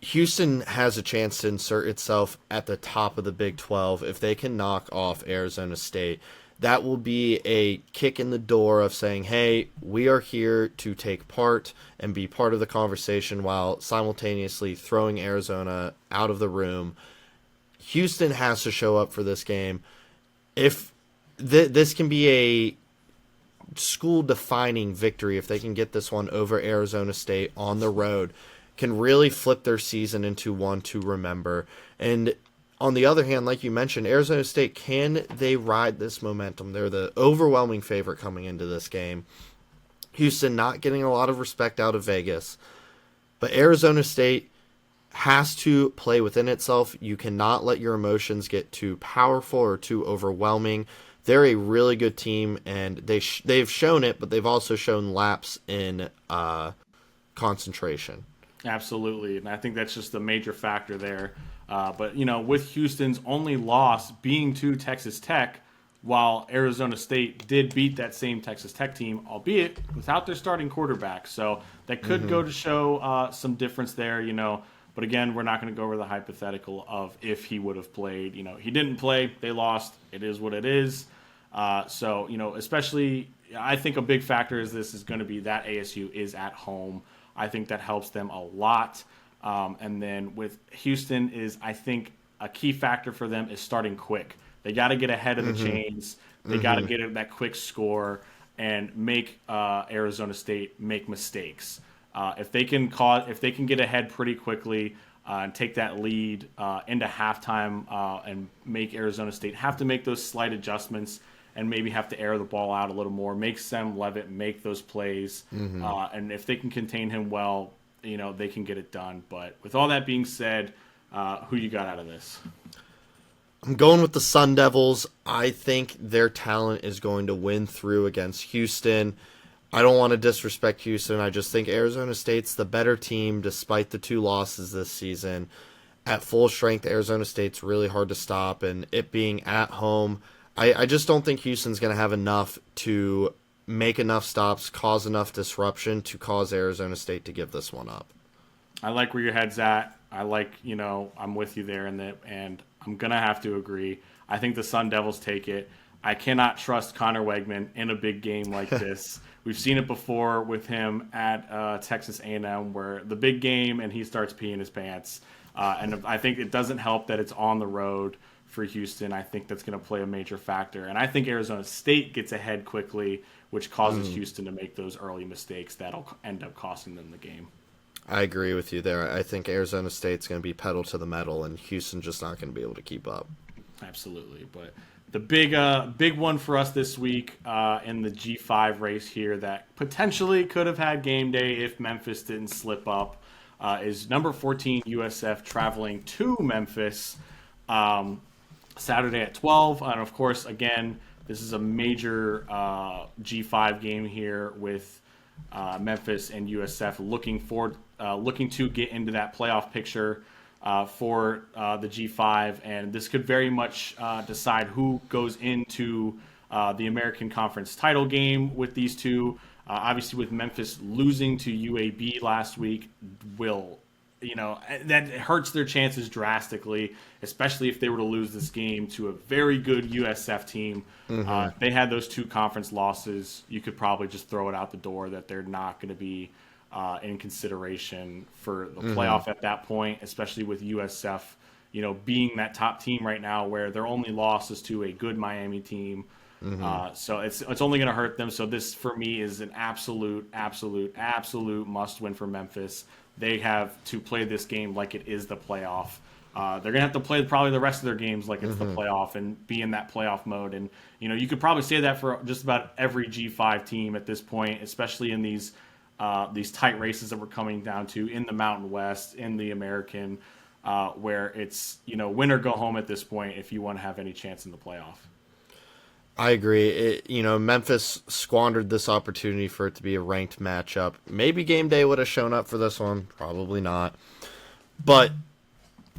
Houston has a chance to insert itself at the top of the Big 12 if they can knock off Arizona State. That will be a kick in the door of saying, hey, we are here to take part and be part of the conversation while simultaneously throwing Arizona out of the room. Houston has to show up for this game. If this can be a school-defining victory, if they can get this one over Arizona State on the road, can really flip their season into one to remember. And on the other hand, like you mentioned, Arizona State, can they ride this momentum? They're the overwhelming favorite coming into this game. Houston not getting a lot of respect out of Vegas. But Arizona State has to play within itself. You cannot let your emotions get too powerful or too overwhelming. They're a really good team, and they've shown it, but they've also shown lapse in concentration. Absolutely, and I think that's just a major factor there. But with Houston's only loss being to Texas Tech, while Arizona State did beat that same Texas Tech team, albeit without their starting quarterback. So that could go to show some difference there, But again, we're not going to go over the hypothetical of if he would have played. He didn't play. They lost. It is what it is. So, especially, I think a big factor is this is going to be that ASU is at home. I think that helps them a lot. And then with Houston I think a key factor for them is starting quick. They got to get ahead of the chains. They got to get that quick score and make Arizona State make mistakes. If they can get ahead pretty quickly and take that lead into halftime and make Arizona State have to make those slight adjustments and maybe have to air the ball out a little more, make Sam Levitt make those plays, and if they can contain him well, they can get it done. But with all that being said, who you got out of this? I'm going with the Sun Devils. I think their talent is going to win through against Houston. I don't want to disrespect Houston. I just think Arizona State's the better team despite the 2 losses this season. At full strength, Arizona State's really hard to stop, and it being at home, I just don't think Houston's going to have enough to make enough stops, cause enough disruption to cause Arizona State to give this one up. I like where your head's at. I like, I'm with you there, and I'm going to have to agree. I think the Sun Devils take it. I cannot trust Connor Wegman in a big game like this. We've seen it before with him at Texas A&M, where the big game and he starts peeing his pants. And I think it doesn't help that it's on the road for Houston. I think that's going to play a major factor. And I think Arizona State gets ahead quickly, which causes Houston to make those early mistakes that'll end up costing them the game. I agree with you there. I think Arizona State's going to be pedal to the metal, and Houston just not going to be able to keep up. Absolutely. But the big one for us this week in the G5 race here that potentially could have had game day if Memphis didn't slip up is number 14 USF traveling to Memphis Saturday at 12. And, of course, again, this is a major G5 game here with Memphis and USF looking to get into that playoff picture for the G5, and this could very much decide who goes into the American Conference title game with these two. Obviously, with Memphis losing to UAB last week, that hurts their chances drastically, especially if they were to lose this game to a very good USF team. They had those 2 conference losses. You could probably just throw it out the door that they're not going to be in consideration for the playoff at that point, especially with USF, being that top team right now where their only loss is to a good Miami team. So it's only going to hurt them. So this, for me, is an absolute must win for Memphis. They have to play this game like it is the playoff. They're going to have to play probably the rest of their games like it's the playoff and be in that playoff mode. And, you could probably say that for just about every G5 team at this point, especially in these tight races that we're coming down to in the Mountain West, in the American, where it's, win or go home at this point if you want to have any chance in the playoff. I agree. Memphis squandered this opportunity for it to be a ranked matchup. Maybe game day would have shown up for this one. Probably not. But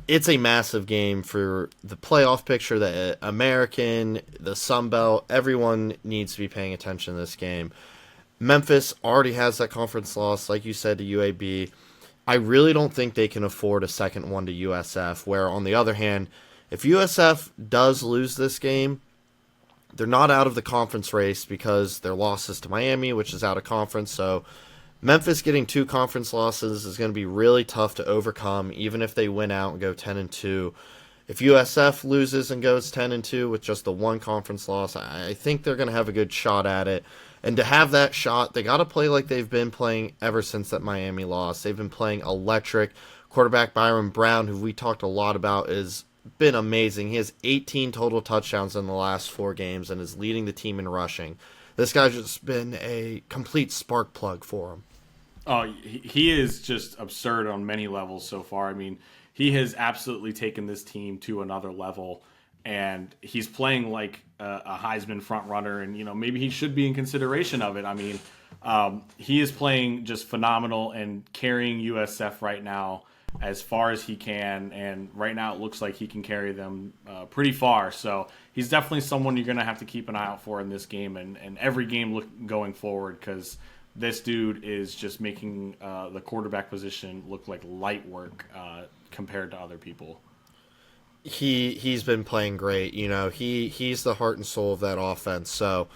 it's a massive game for the playoff picture, the American, the Sun Belt. Everyone needs to be paying attention to this game. Memphis already has that conference loss, like you said, to UAB. I really don't think they can afford a second one to USF, where, on the other hand, if USF does lose this game, they're not out of the conference race because their losses to Miami, which is out of conference. So Memphis getting 2 conference losses is going to be really tough to overcome, even if they win out and go 10-2. If USF loses and goes 10-2 with just the 1 conference loss, I think they're going to have a good shot at it. And to have that shot, they got to play like they've been playing ever since that Miami loss. They've been playing electric. Quarterback Byron Brown, who we talked a lot about, has been amazing. He has 18 total touchdowns in the last 4 games and is leading the team in rushing. This guy's just been a complete spark plug for him. Oh, he is just absurd on many levels so far. I mean, he has absolutely taken this team to another level, and he's playing like a Heisman front runner, and maybe he should be in consideration of it. I mean, He is playing just phenomenal and carrying USF right now as far as he can. And right now it looks like he can carry them pretty far. So he's definitely someone you're going to have to keep an eye out for in this game and every game going forward, because this dude is just making the quarterback position look like light work compared to other people. He's been playing great. He's the heart and soul of that offense. So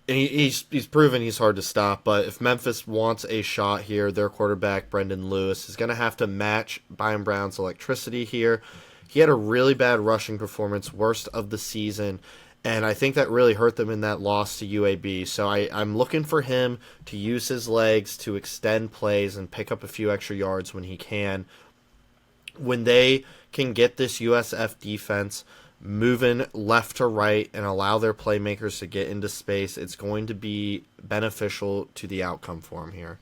and he's proven he's hard to stop. But if Memphis wants a shot here, their quarterback Brendan Lewis is going to have to match Byron Brown's electricity here. He had a really bad rushing performance, worst of the season, and I think that really hurt them in that loss to UAB. So I'm looking for him to use his legs to extend plays and pick up a few extra yards when he can. When they can get this USF defense moving left to right and allow their playmakers to get into space, it's going to be beneficial to the outcome for him here.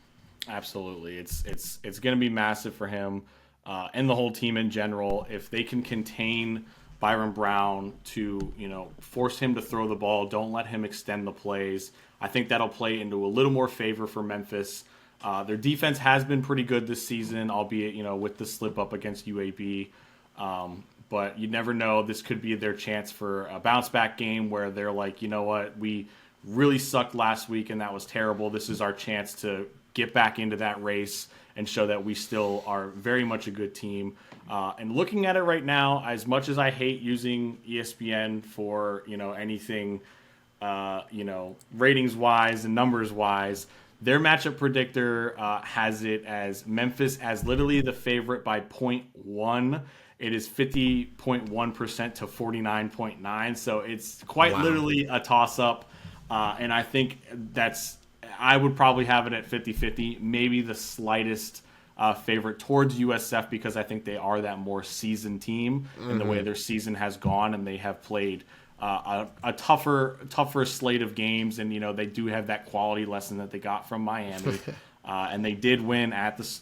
Absolutely. It's going to be massive for him and the whole team in general. If they can contain Byron Brown to, force him to throw the ball, don't let him extend the plays, I think that'll play into a little more favor for Memphis. Their defense has been pretty good this season, albeit, with the slip up against UAB. But you never know. This could be their chance for a bounce back game where they're like, you know what, we really sucked last week and that was terrible. This is our chance to get back into that race and show that we still are very much a good team. And looking at it right now, as much as I hate using ESPN for, anything, ratings wise and numbers wise, their matchup predictor has it as Memphis as literally the favorite by 0.1. It is 50.1% to 49.9. So it's quite literally a toss-up. And I think I would probably have it at 50-50, maybe the slightest favorite towards USF, because I think they are that more seasoned team in the way their season has gone, and they have played a tougher slate of games, and they do have that quality lesson that they got from Miami, and they did win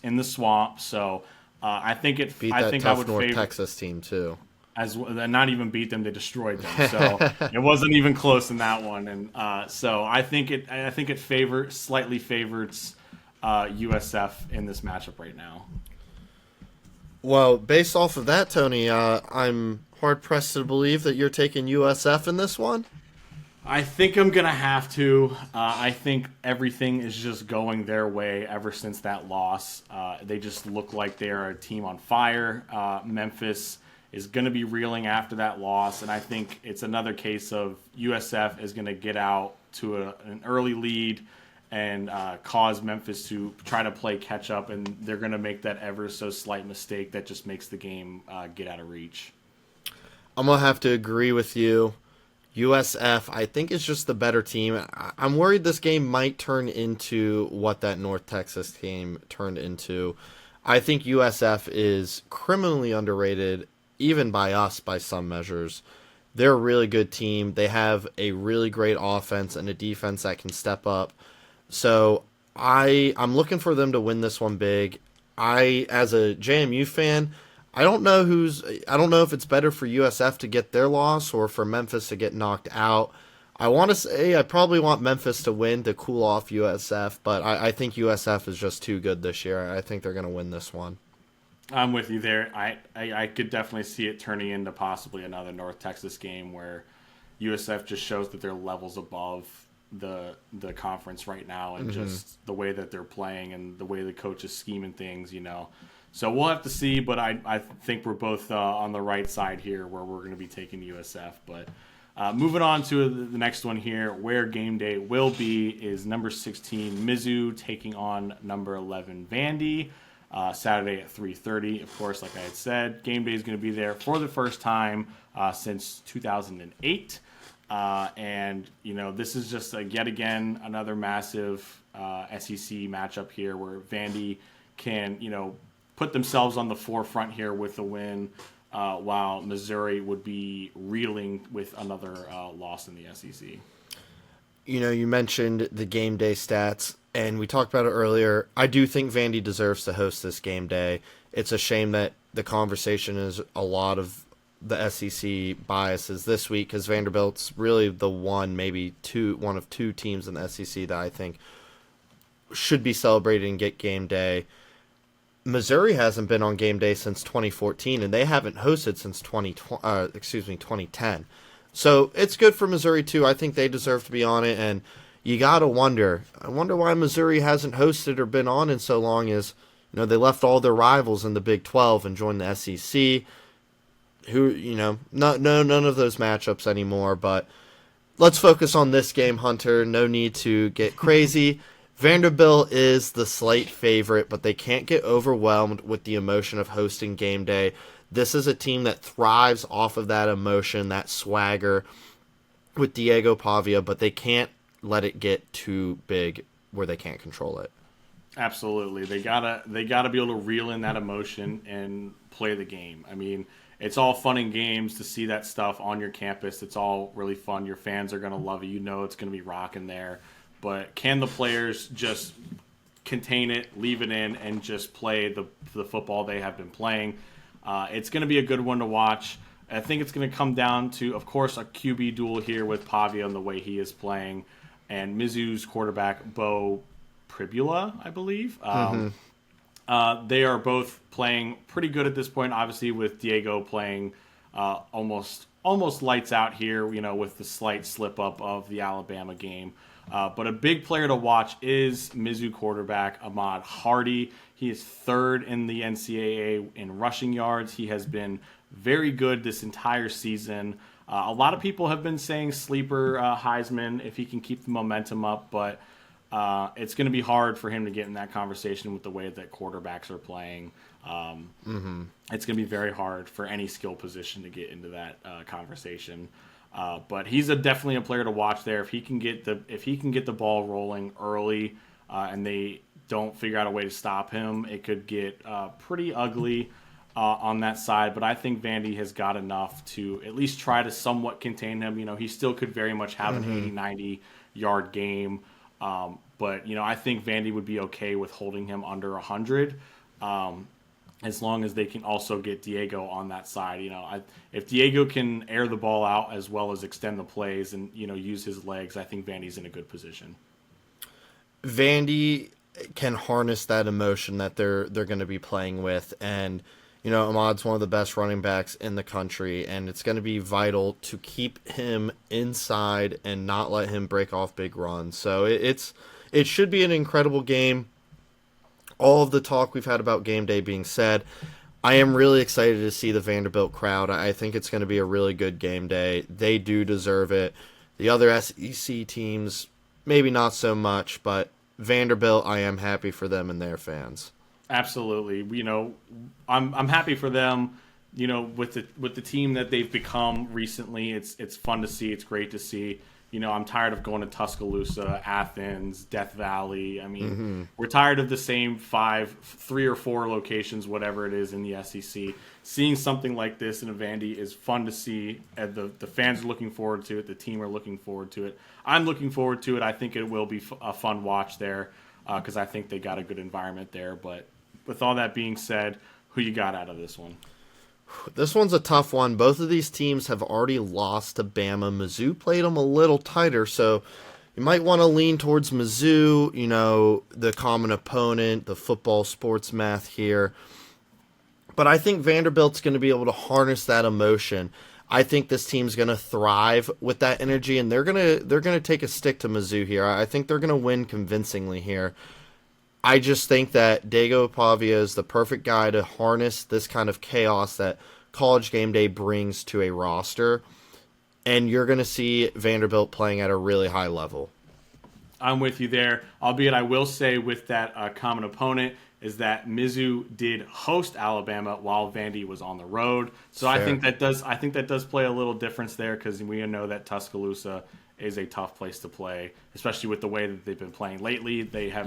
in the Swamp. So I think it. Beat I that think tough I would North favor Texas team too. As not even beat them, they destroyed them. So it wasn't even close in that one, and so I think it slightly favors USF in this matchup right now. Well, based off of that, Tony, I'm hard-pressed to believe that you're taking USF in this one. I think I'm going to have to. I think everything is just going their way ever since that loss. They just look like they're a team on fire. Memphis is going to be reeling after that loss, and I think it's another case of USF is going to get out to an early lead and cause Memphis to try to play catch up, and they're going to make that ever so slight mistake that just makes the game get out of reach. I'm going to have to agree with you. USF, I think, is just the better team. I'm worried this game might turn into what that North Texas team turned into. I think USF is criminally underrated, even by us, by some measures. They're a really good team. They have a really great offense and a defense that can step up. So I'm looking for them to win this one big. As a JMU fan, I don't know if it's better for USF to get their loss or for Memphis to get knocked out. I want to say I probably want Memphis to win to cool off USF, but I think USF is just too good this year. I think they're going to win this one. I'm with you there. I could definitely see it turning into possibly another North Texas game where USF just shows that they're levels above the conference right now, and just the way that they're playing and the way the coach is scheming things, So we'll have to see, but I think we're both on the right side here where we're going to be taking USF. But moving on to the next one here, where game day will be, is number 16 Mizzou taking on number 11 Vandy, Saturday at 3:30. Of course, like I had said, game day is going to be there for the first time since 2008. And, this is just yet again another massive SEC matchup here where Vandy can, put themselves on the forefront here with the win, while Missouri would be reeling with another loss in the SEC. You mentioned the game day stats, and we talked about it earlier. I do think Vandy deserves to host this game day. It's a shame that the conversation is a lot of the SEC biases this week, because Vanderbilt's really the one of two teams in the SEC that I think should be celebrated and get game day. Missouri hasn't been on game day since 2014, and they haven't hosted since 2010. So it's good for Missouri too. I think they deserve to be on it, and you gotta wonder. I wonder why Missouri hasn't hosted or been on in so long. Is they left all their rivals in the Big 12 and joined the SEC. Who none of those matchups anymore. But let's focus on this game, Hunter. No need to get crazy. Vanderbilt is the slight favorite, but they can't get overwhelmed with the emotion of hosting game day. This is a team that thrives off of that emotion, that swagger with Diego Pavia, but they can't let it get too big where they can't control it. Absolutely. They gotta be able to reel in that emotion and play the game. I mean, it's all fun and games to see that stuff on your campus. It's all really fun. Your fans are gonna love it. It's gonna be rocking there. But can the players just contain it, leave it in, and just play the football they have been playing? It's going to be a good one to watch. I think it's going to come down to, of course, a QB duel here with Pavia and the way he is playing, and Mizzou's quarterback, Bo Pribula, I believe. They are both playing pretty good at this point, obviously, with Diego playing almost lights out here, with the slight slip-up of the Alabama game. But a big player to watch is Mizzou quarterback Ahmad Hardy. He is third in the NCAA in rushing yards. He has been very good this entire season. A lot of people have been saying sleeper Heisman if he can keep the momentum up, but it's going to be hard for him to get in that conversation with the way that quarterbacks are playing. It's going to be very hard for any skill position to get into that conversation. But he's definitely a player to watch there. If he can get the ball rolling early, and they don't figure out a way to stop him, it could get pretty ugly on that side. But I think Vandy has got enough to at least try to somewhat contain him. He still could very much have an 80, 90-yard game. But I think Vandy would be okay with holding him under 100. As long as they can also get Diego on that side. If Diego can air the ball out as well as extend the plays and, use his legs, I think Vandy's in a good position. Vandy can harness that emotion that they're going to be playing with. And, Ahmad's one of the best running backs in the country, and it's going to be vital to keep him inside and not let him break off big runs. So it should be an incredible game. All of the talk we've had about game day being said, I am really excited to see the Vanderbilt crowd. I think it's going to be a really good game day. They do deserve it. The other SEC teams, maybe not so much, but Vanderbilt, I am happy for them and their fans. Absolutely. I'm happy for them. With the team that they've become recently, it's fun to see. It's great to see. I'm tired of going to Tuscaloosa, Athens, Death Valley. I mean, we're tired of the same 3 or 4 locations, whatever it is in the SEC. Seeing something like this in a Vandy is fun to see. And the fans are looking forward to it. The team are looking forward to it. I'm looking forward to it. I think it will be a fun watch there because I think they got a good environment there. But with all that being said, who you got out of this one? This one's a tough one. Both of these teams have already lost to Bama. Mizzou played them a little tighter, so you might want to lean towards Mizzou, the common opponent, the football sports math here. But I think Vanderbilt's going to be able to harness that emotion. I think this team's going to thrive with that energy, and they're going to take a stick to Mizzou here. I think they're going to win convincingly here. I just think that Diego Pavia is the perfect guy to harness this kind of chaos that College Game Day brings to a roster, and you're going to see Vanderbilt playing at a really high level. I'm with you there, albeit I will say with that common opponent is that Mizzou did host Alabama while Vandy was on the road. So Fair. I think that does play a little difference there because we know that Tuscaloosa is a tough place to play, especially with the way that they've been playing lately. They have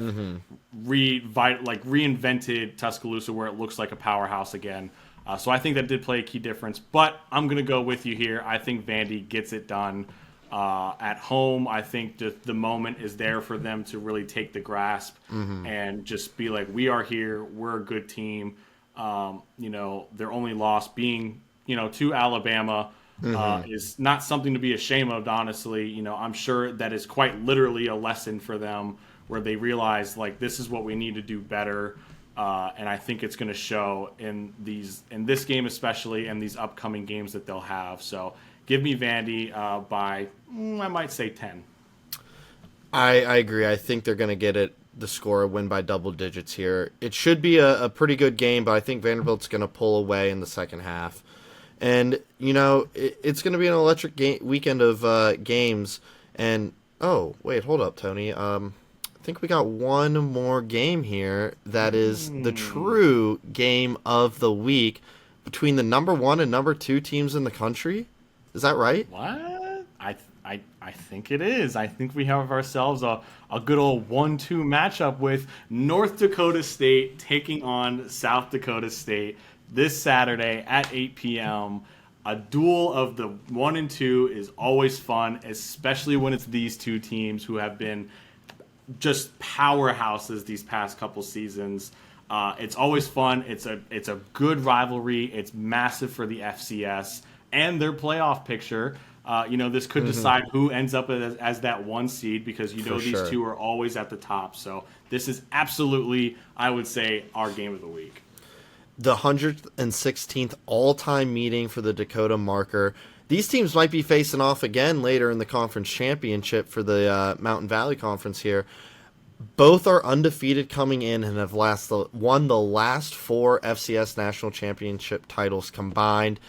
reinvented Tuscaloosa where it looks like a powerhouse again. So I think that did play a key difference. But I'm going to go with you here. I think Vandy gets it done at home. I think the moment is there for them to really take the grasp and just be like, we are here. We're a good team. Their only loss being, to Alabama is not something to be ashamed of, honestly. I'm sure that is quite literally a lesson for them where they realize like this is what we need to do better. And I think it's going to show in this game especially, and these upcoming games that they'll have. So give me Vandy by I might say 10. I agree. I think they're going to get the score, a win by double digits here. It should be a pretty good game, but I think Vanderbilt's going to pull away in the second half. And, it's going to be an electric weekend of games. And, oh, wait, hold up, Tony. I think we got one more game here that is the true game of the week between the number 1 and number 2 teams in the country. Is that right? What? I think it is. I think we have ourselves a good old 1-2 matchup with North Dakota State taking on South Dakota State this Saturday at 8 p.m. A duel of the 1 and 2 is always fun, especially when it's these two teams who have been just powerhouses these past couple seasons. It's always fun. It's a good rivalry. It's massive for the FCS and their playoff picture. This could decide who ends up as that 1 seed, because these two are always at the top. So this is absolutely, I would say, our game of the week. The 116th all-time meeting for the Dakota Marker. These teams might be facing off again later in the conference championship for the Mountain Valley Conference here. Both are undefeated coming in and have won the last 4 FCS national championship titles combined.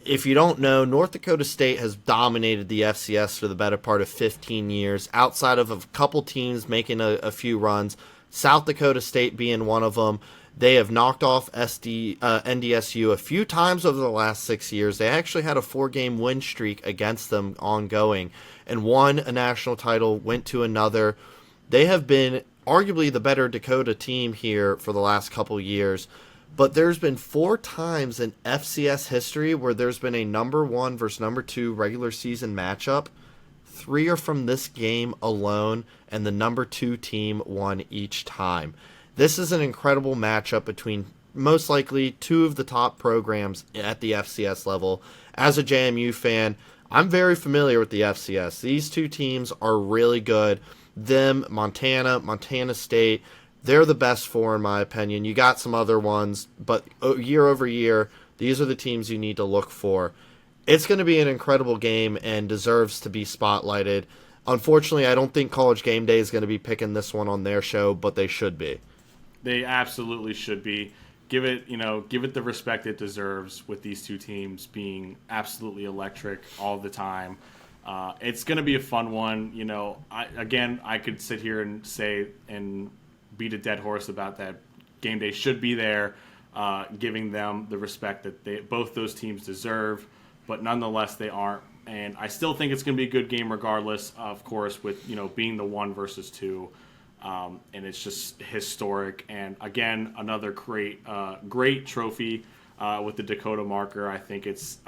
If you don't know, North Dakota State has dominated the FCS for the better part of 15 years, outside of a couple teams making a few runs, South Dakota State being one of them. They have knocked off NDSU a few times over the last 6 years. They actually had a 4-game win streak against them ongoing and won a national title, went to another. They have been arguably the better Dakota team here for the last couple years. But there's been 4 times in FCS history where there's been a number 1 versus number 2 regular season matchup. 3 are from this game alone, and the number 2 team won each time. This is an incredible matchup between most likely 2 of the top programs at the FCS level. As a JMU fan, I'm very familiar with the FCS. These 2 teams are really good. Montana State, they're the best 4 in my opinion. You got some other ones, but year over year, these are the teams you need to look for. It's going to be an incredible game and deserves to be spotlighted. Unfortunately, I don't think College Game Day is going to be picking this one on their show, but they should be. They absolutely should be. Give it the respect it deserves, with these 2 teams being absolutely electric all the time. It's going to be a fun one. I could sit here and say and beat a dead horse about that. Game Day should be there, giving them the respect that both those teams deserve, but nonetheless they aren't. And I still think it's going to be a good game regardless, of course, with being the 1 versus 2. And it's just historic. And again, another great trophy with the Dakota Marker. I think it's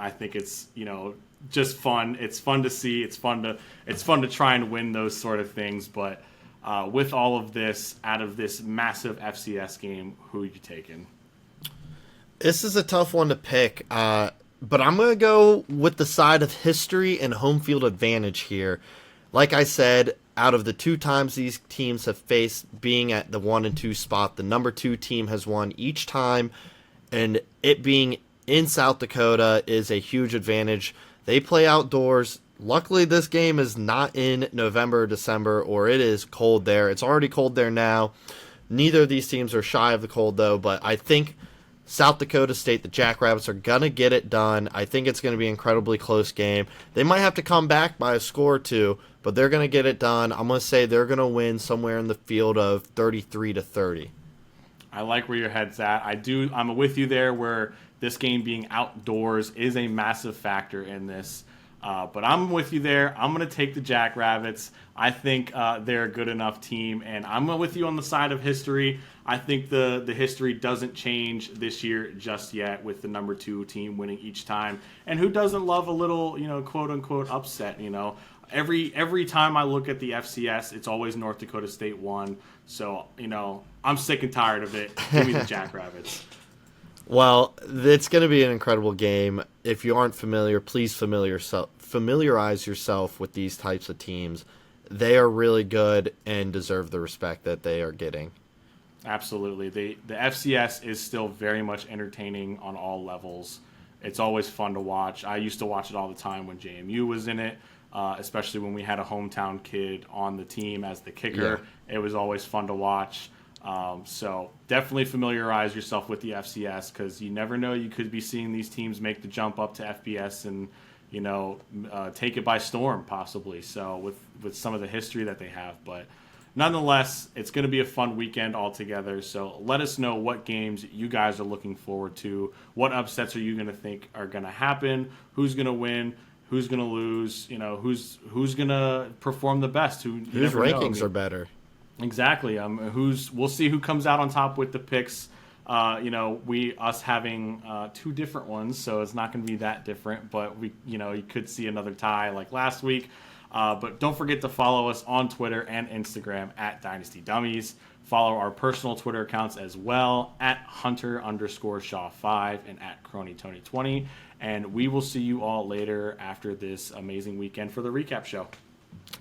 just fun. It's fun to see. It's fun to try and win those sort of things. But with all of this, out of this massive FCS game, who are you taking? This is a tough one to pick, but I'm going to go with the side of history and home field advantage here. Like I said, out of the 2 times these teams have faced being at the 1 and 2 spot, the number 2 team has won each time, and it being in South Dakota is a huge advantage. They play outdoors. Luckily, this game is not in November or December, or it is cold there. It's already cold there now. Neither of these teams are shy of the cold, though, but I think South Dakota State, the Jackrabbits, are going to get it done. I think it's going to be an incredibly close game. They might have to come back by a score or 2, but they're going to get it done. I'm going to say they're going to win somewhere in the field of 33-30. I like where your head's at. I'm with you there, where this game being outdoors is a massive factor in this. But I'm with you there. I'm going to take the Jackrabbits. I think they're a good enough team, and I'm with you on the side of history. I think the history doesn't change this year just yet, with the number 2 team winning each time. And who doesn't love a little, quote unquote upset? Every time I look at the FCS, it's always North Dakota State won. So I'm sick and tired of it. Give me the Jackrabbits. Well, it's going to be an incredible game. If you aren't familiar, please familiarize yourself with these types of teams. they are really good and deserve the respect that they are getting. Absolutely. The FCS is still very much entertaining on all levels. It's always fun to watch. I used to watch it all the time when JMU was in it, especially when we had a hometown kid on the team as the kicker. Yeah. It was always fun to watch. So definitely familiarize yourself with the FCS, because you never know, you could be seeing these teams make the jump up to FBS and take it by storm possibly. So with some of the history that they have, but nonetheless, it's going to be a fun weekend altogether. So let us know what games you guys are looking forward to. What upsets are you going to think are going to happen? Who's going to win? Who's going to lose? Who's going to perform the best? Whose rankings are better? Exactly. We'll see who comes out on top with the picks. Us having two different ones, so it's not going to be that different. But you could see another tie like last week. But don't forget to follow us on Twitter and Instagram at Dynasty Dummies. Follow our personal Twitter accounts as well at Hunter_Shaw5 and at CronyTony20. And we will see you all later after this amazing weekend for the recap show.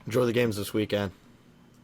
Enjoy the games this weekend.